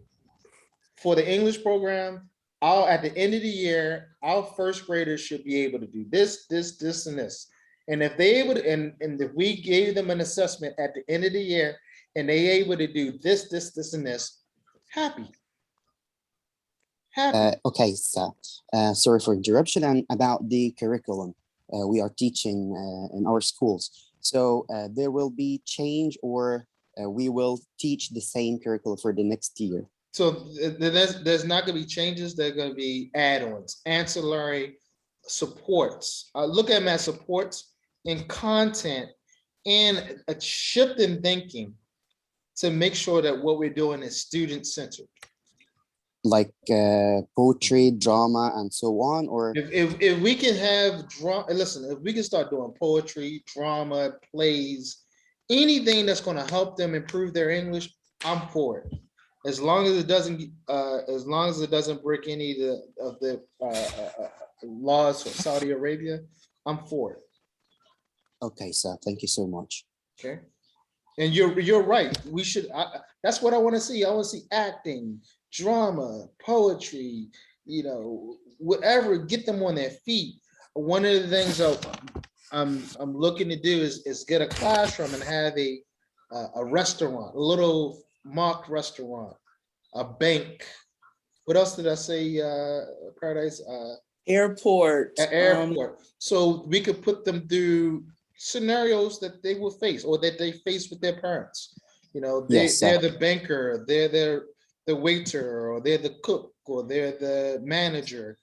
for the English program, at the end of the year, our first graders should be able to do this, this, and this. And if they able to, and if we gave them an assessment at the end of the year and they able to do this, this, and this, happy. Okay, so sorry for interruption. And about the curriculum we are teaching in our schools. So there will be change, or we will teach the same curriculum for the next year. So there's not going to be changes. There are going to be add-ons, ancillary supports. Look at them as supports in content and a shift in thinking to make sure that what we're doing is student-centered. Like poetry, drama, and so on, or if we can have drama, listen, if we can start doing poetry, drama, plays, anything that's going to help them improve their English, I'm for it. As long as it doesn't break any of the laws for Saudi Arabia, I'm for it. Okay, sir. Thank you so much. Okay, and you're right. We should. That's what I want to see. I want to see acting, drama, poetry, whatever, get them on their feet. One of the things I'm looking to do is get a classroom and have a restaurant, a little mock restaurant, a bank. What else did I say, Paradise? Airport. An airport. So we could put them through scenarios that they will face or that they face with their parents. You know, Yes, they're the banker, they're the waiter, or they're the cook, or they're the manager,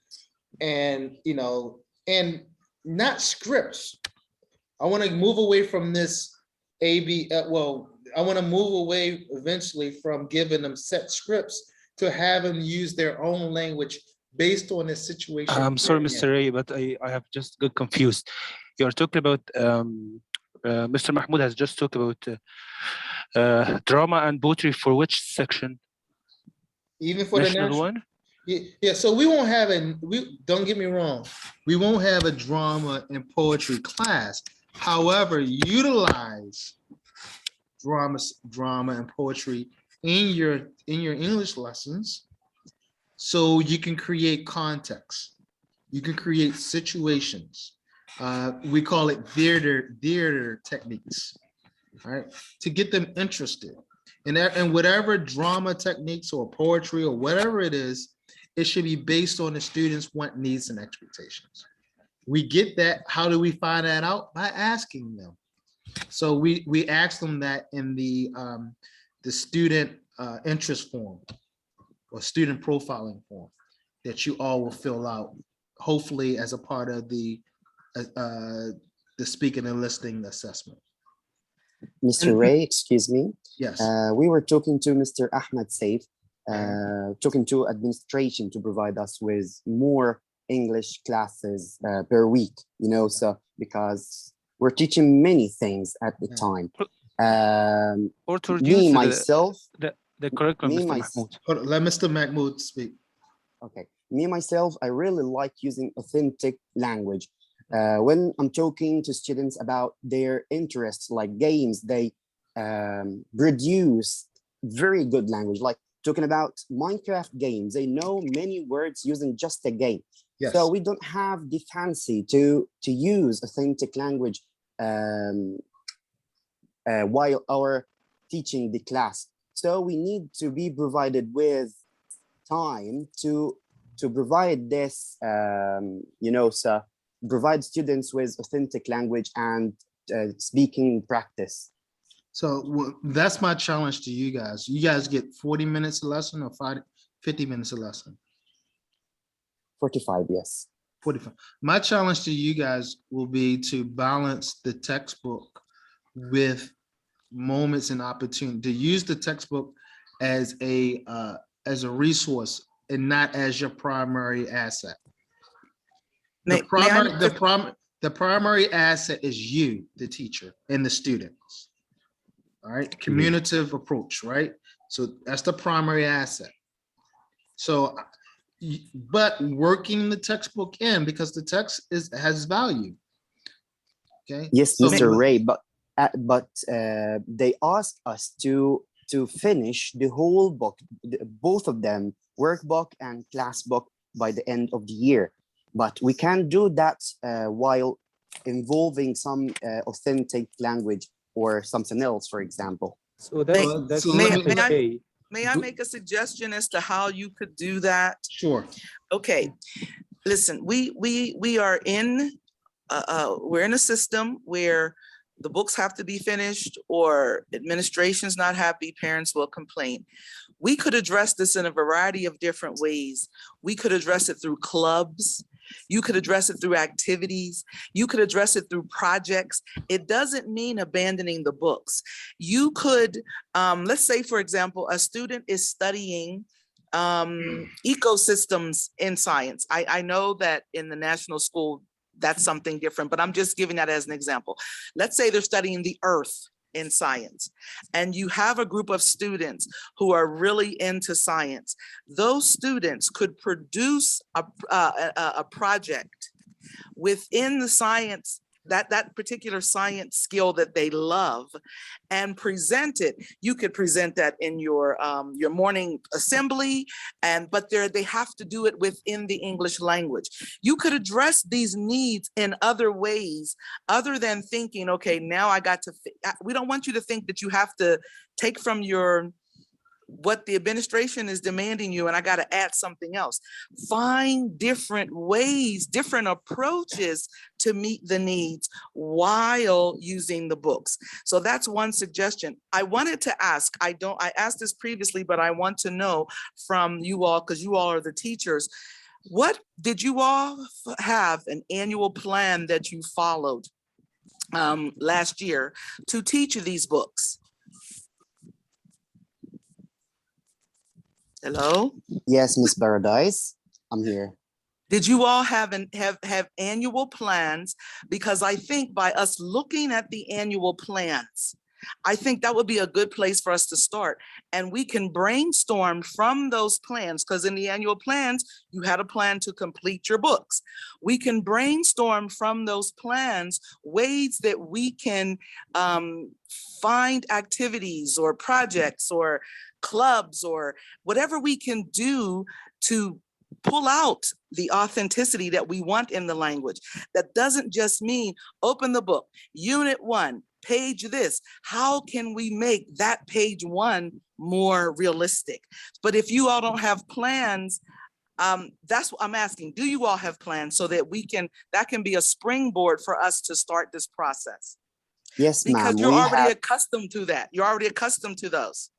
and you know, and not scripts. I want to move away from this AB. Well, I want to move away eventually from giving them set scripts to have them use their own language based on the situation. I'm sorry, they're in. Mr. Ray, but I have just got confused. You're talking about Mr. Mahmoud has just talked about drama and poetry for which section? Even for the National national one? Yeah, so we won't have don't get me wrong, we won't have a drama and poetry class. However, utilize drama and poetry in your English lessons so you can create context. You can create situations. We call it theater techniques, all right, to get them interested. And whatever drama techniques or poetry or whatever it is, it should be based on the students' want, needs, and expectations. We get that. How do we find that out? By asking them. So we ask them that in the student interest form or student profiling form that you all will fill out, hopefully as a part of the speaking and listening assessment. Mr. Ray, excuse me. Yes. We were talking to Mr. Ahmed Saif, talking to administration to provide us with more English classes per week, you know, so because we're teaching many things at the time. Or to Me, reduce myself, the curriculum, me, Mr. myself, Mahmoud. Let Mr. Mahmoud speak. okay. Me, myself, I really like using authentic language. When I'm talking to students about their interests, like games, they produce very good language, like talking about Minecraft games. They know many words using just a game. Yes. So we don't have the fancy to use authentic language while our teaching the class. So we need to be provided with time to provide this, you know, so provide students with authentic language and speaking practice. So that's my challenge to you guys. You guys get 40 minutes a lesson or 50 minutes a lesson? 45, yes. 45. My challenge to you guys will be to balance the textbook with moments and opportunity, to use the textbook as a resource and not as your primary asset. The primary asset is you, the teacher, and the students. All right, communicative approach, right? So that's the primary asset. So, but working the textbook in, because the text has value. Okay. Yes, so, Mr. Ray, but they asked us to finish the whole book, both of them, workbook and class book, by the end of the year. But we can do that while involving some authentic language or something else, for example. So that's May I make a suggestion as to how you could do that? Sure. Okay, listen, we are in we're in a system where the books have to be finished or administration's not happy, parents will complain. We could address this in a variety of different ways. We could address it through clubs. You could address it through activities. You could address it through projects. It doesn't mean abandoning the books. You could, let's say, for example, a student is studying ecosystems in science. I know that in the national school, that's something different, but I'm just giving that as an example. Let's say they're studying the earth in science, and you have a group of students who are really into science. Those students could produce a project within the science, that particular science skill that they love, and present it. You could present that in your morning assembly, but they have to do it within the English language. You could address these needs in other ways other than thinking, okay, now I got to, we don't want you to think that you have to take from your what the administration is demanding you, and I got to add something else. Find different ways, different approaches to meet the needs while using the books. So that's one suggestion. I wanted to ask, I asked this previously, but I want to know from you all, because you all are the teachers, what did you all have an annual plan that you followed last year to teach these books? Hello? Yes, Miss Paradise, I'm here. Did you all have annual plans? Because I think by us looking at the annual plans, I think that would be a good place for us to start. And we can brainstorm from those plans, because in the annual plans, you had a plan to complete your books. We can brainstorm from those plans ways that we can find activities or projects or clubs or whatever we can do to pull out the authenticity that we want in the language. That doesn't just mean open the book, unit 1, page this. How can we make that page 1 more realistic? But if you all don't have plans, that's what I'm asking. Do you all have plans so that that can be a springboard for us to start this process? Yes, ma'am. Because you're already accustomed to that. You're already accustomed to those.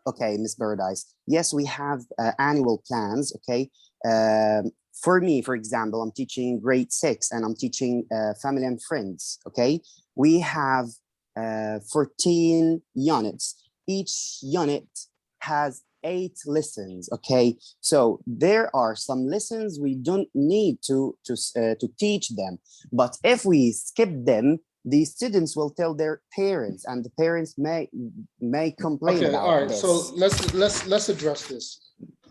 Okay, Miss Paradise. Yes, we have annual plans. Okay. For me, for example, I'm teaching grade 6 and I'm teaching family and friends. Okay. We have 14 units. Each unit has 8 lessons. Okay. So there are some lessons we don't need to teach them, but if we skip them, the students will tell their parents, and the parents may complain about all right. this. So let's address this.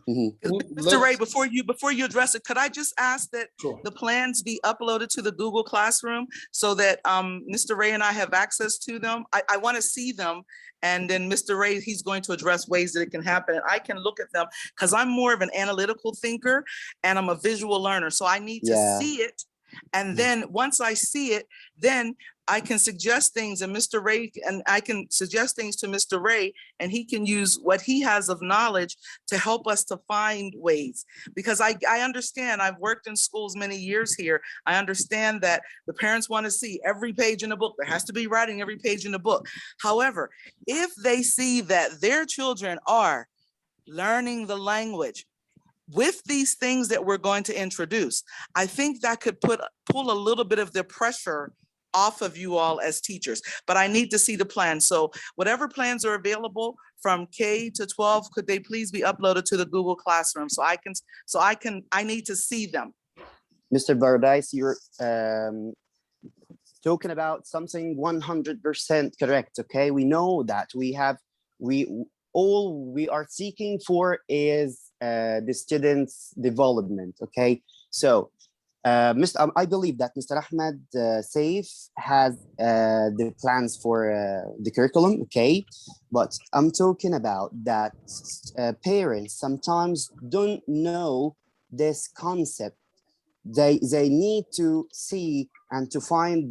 Mr. Ray, before you address it, could I just ask that Sure. the plans be uploaded to the Google Classroom so that Mr. Ray and I have access to them? I want to see them, and then Mr. Ray, he's going to address ways that it can happen, and I can look at them because I'm more of an analytical thinker and I'm a visual learner, so I need to see it. And then once I see it, then I can suggest things, and Mr. Ray, and I can suggest things to Mr. Ray, and he can use what he has of knowledge to help us to find ways. Because I understand, I've worked in schools many years here. I understand that the parents want to see every page in the book. There has to be writing every page in the book. However, if they see that their children are learning the language with these things that we're going to introduce, I think that could pull a little bit of the pressure off of you all as teachers, but I need to see the plan. So whatever plans are available from K to 12, could they please be uploaded to the Google Classroom I need to see them. Mr. Paradise, you're talking about something 100% correct. Okay, we know that all we are seeking for is the students' development. Okay, so I believe that Mr. Ahmed Saif has the plans for the curriculum, okay? But I'm talking about that parents sometimes don't know this concept. They need to see and to find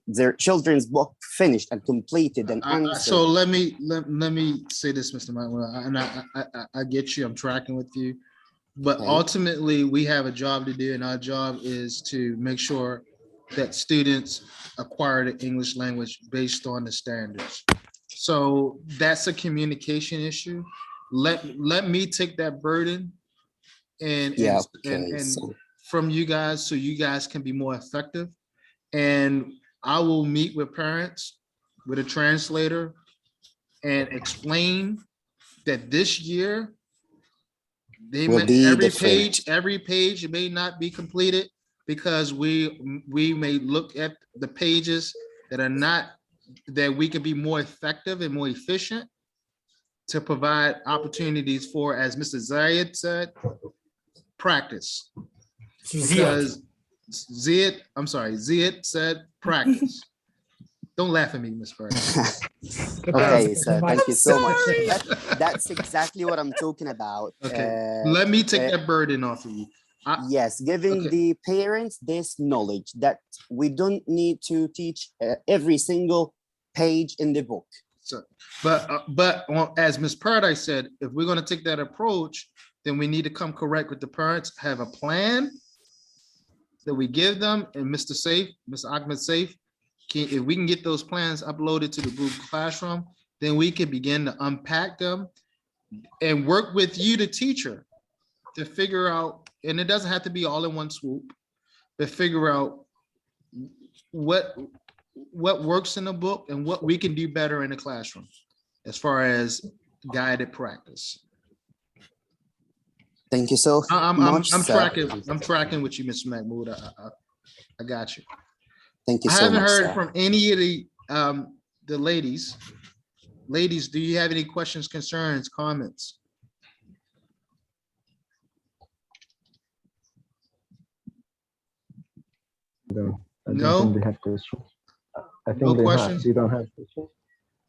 their children's book finished and completed and answered. So let me say this, Mr. Manuel, and I get you. I'm tracking with you. But ultimately, we have a job to do, and our job is to make sure that students acquire the English language based on the standards. So that's a communication issue. Let me take that burden and from you guys, so you guys can be more effective. And I will meet with parents with a translator and explain that this year, every page may not be completed because we may look at the pages that we can be more effective and more efficient to provide opportunities for, as Mr. Zayed said, practice. Because Zayed said practice. Don't laugh at me, Ms. Bird. Okay, so thank you so much. That's exactly what I'm talking about. Okay, let me take that burden off of you. Yes, giving the parents this knowledge that we don't need to teach every single page in the book. So, as Ms. Paradise said, if we're gonna take that approach, then we need to come correct with the parents, have a plan that we give them, and Mr. Safe, Mr. Ahmed Safe, if we can get those plans uploaded to the Google Classroom, then we can begin to unpack them and work with you, the teacher, to figure out, and it doesn't have to be all in one swoop, but figure out what works in the book and what we can do better in the classroom as far as guided practice. Thank you so I'm much. sir. tracking with you, Mr. Mahmoud. I got you. Thank you I so haven't much. heard sir. from any of the ladies. Ladies, do you have any questions, concerns, comments? I don't No? think they have questions. I think No they questions? They don't have questions.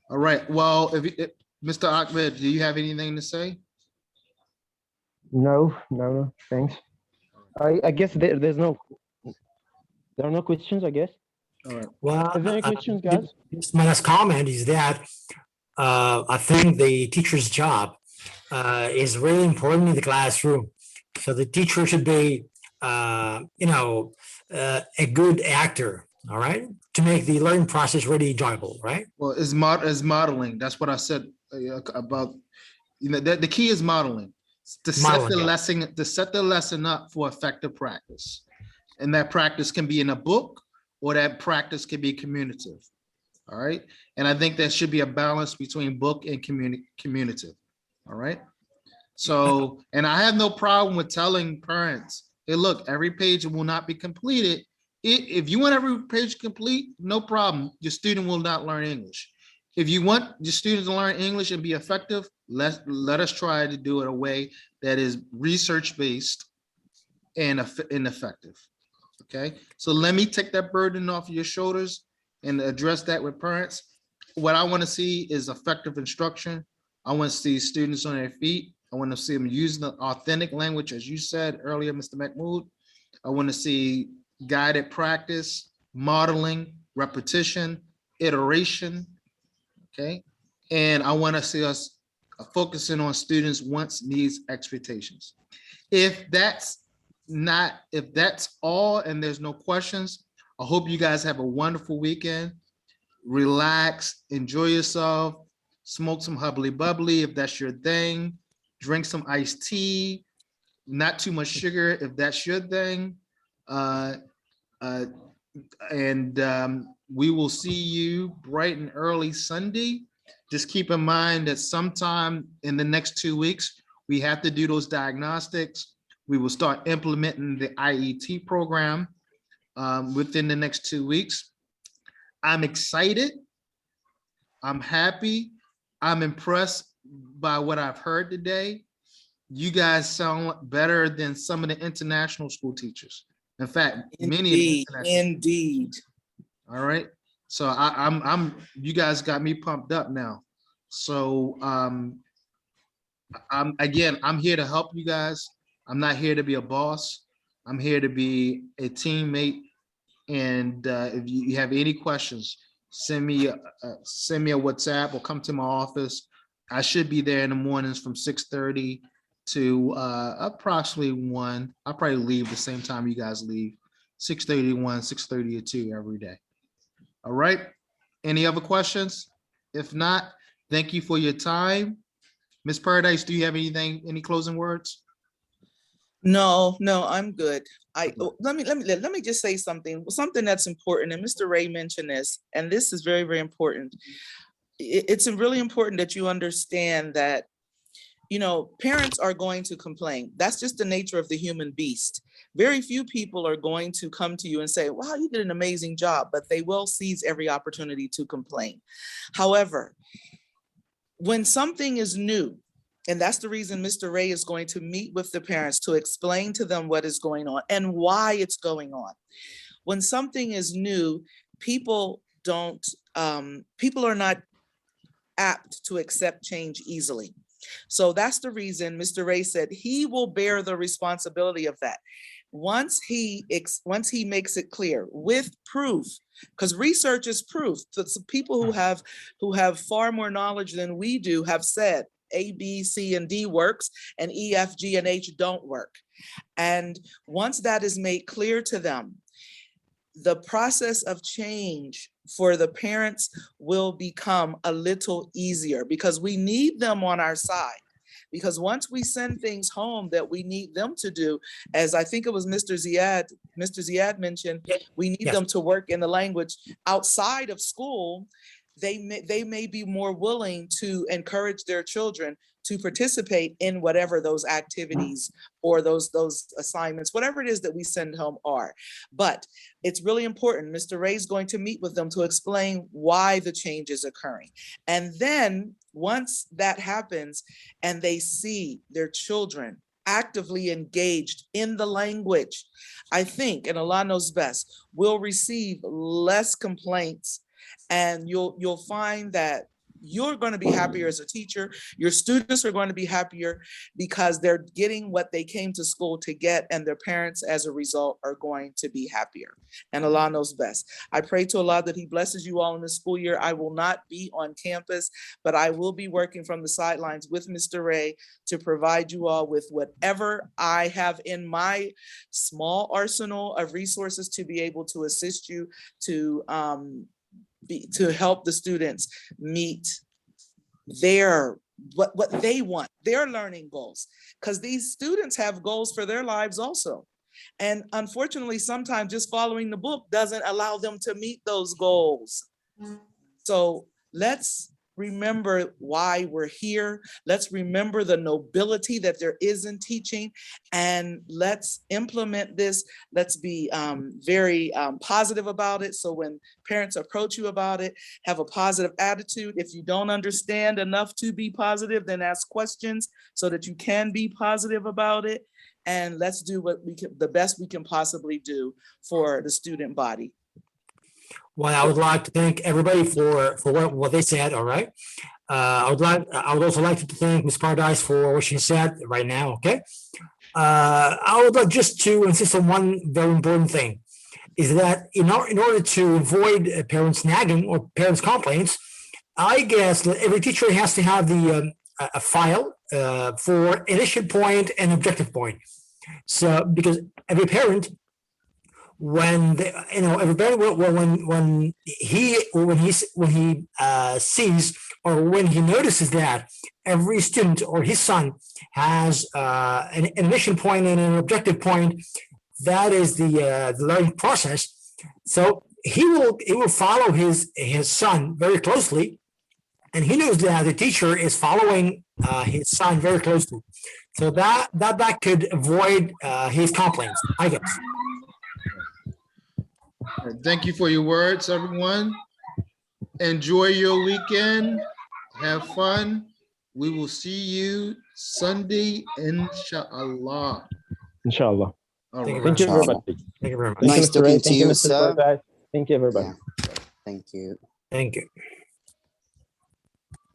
All right, well, if Mr. Ahmed, do you have anything to say? No, thanks. I guess there are no questions, I guess. All right. Well, Is there any questions, guys? my last comment is that I think the teacher's job is really important in the classroom. So the teacher should be, a good actor, all right, to make the learning process really enjoyable, right? Well, is modeling. That's what I said about, the key is modeling. To set the lesson up for effective practice. And that practice can be in a book, or that practice can be communicative. All right. And I think there should be a balance between book and communicative. All right. So, and I have no problem with telling parents, hey, look, every page will not be completed. If you want every page complete, no problem. Your student will not learn English. If you want your students to learn English and be effective, let us try to do it a way that is research-based and effective. Okay, so let me take that burden off your shoulders and address that with parents. What I want to see is effective instruction. I want to see students on their feet. I want to see them using the authentic language, as you said earlier, Mr. Mahmoud. I want to see guided practice, modeling, repetition, iteration. Okay, and I want to see us focusing on students' wants, needs, expectations. If that's all and there's no questions, I hope you guys have a wonderful weekend. Relax, enjoy yourself, smoke some hubbly bubbly if that's your thing, drink some iced tea, not too much sugar if that's your thing. We will see you bright and early Sunday. Just keep in mind that sometime in the next 2 weeks, we have to do those diagnostics. We will start implementing the EIT program within the next 2 weeks. I'm excited. I'm happy. I'm impressed by what I've heard today. You guys sound better than some of the international school teachers. In fact, many. Indeed. All right. So I'm you guys got me pumped up now. So I'm here to help you guys. I'm not here to be a boss. I'm here to be a teammate. And if you have any questions, send me a WhatsApp or come to my office. I should be there in the mornings from 6:30 to approximately 1. I'll probably leave the same time you guys leave, 6:30 to 1, 6:30 to 2 every day. All right. Any other questions? If not, thank you for your time. Ms. Paradise, do you have any closing words? No, I'm good. Let me just say something that's important. And Mr. Ray mentioned this, and this is very, very important. It's really important that you understand that, parents are going to complain. That's just the nature of the human beast. Very few people are going to come to you and say, wow, you did an amazing job, but they will seize every opportunity to complain. However, when something is new, and that's the reason Mr. Ray is going to meet with the parents to explain to them what is going on and why it's going on. When something is new, people are not apt to accept change easily. So that's the reason Mr. Ray said he will bear the responsibility of that. Once he makes it clear with proof, because research is proof. So people who have far more knowledge than we do have said A, B, C, and D works, and E, F, G, and H don't work. And once that is made clear to them, the process of change for the parents will become a little easier, because we need them on our side. Because once we send things home that we need them to do, as I think it was Mr. Ziad mentioned, we need them to work in the language outside of school. They may be more willing to encourage their children to participate in whatever those activities or those assignments, whatever it is that we send home are. But it's really important. Mr. Ray is going to meet with them to explain why the change is occurring. And then once that happens and they see their children actively engaged in the language, I think, and Allah knows best, we'll receive less complaints, and you'll find that you're going to be happier as a teacher. Your students are going to be happier because they're getting what they came to school to get, and their parents as a result are going to be happier. And Allah knows best. I pray to Allah that He blesses you all in the school year. I will not be on campus, but I will be working from the sidelines with Mr. Ray to provide you all with whatever I have in my small arsenal of resources to be able to assist you to help the students meet what they want, their learning goals, because these students have goals for their lives also. And unfortunately, sometimes just following the book doesn't allow them to meet those goals. So let's remember why we're here. Let's remember the nobility that there is in teaching, and let's implement this. Let's be very positive about it. So when parents approach you about it, have a positive attitude. If you don't understand enough to be positive, then ask questions so that you can be positive about it. And let's do the best we can possibly do for the student body. Well, I would like to thank everybody for what they said. All right. I would also like to thank Ms. Paradise for what she said right now. Okay. I would like just to insist on one very important thing, is that in order to avoid parents nagging or parents complaints, I guess that every teacher has to have a file for initial point and objective point. So because every parent, when he sees or when he notices that every student or his son has an initial point and an objective point, that is the learning process. So he will follow his son very closely, and he knows that the teacher is following his son very closely. So that could avoid his complaints, I guess. Thank you for your words, everyone. Enjoy your weekend. Have fun. We will see you Sunday, inshallah. Inshallah. All Thank right. you very much. Thank you very much. Nice Mr. Ray. talking to you, Mr. sir. Paradise. Thank you, everybody. Thank you. Thank you.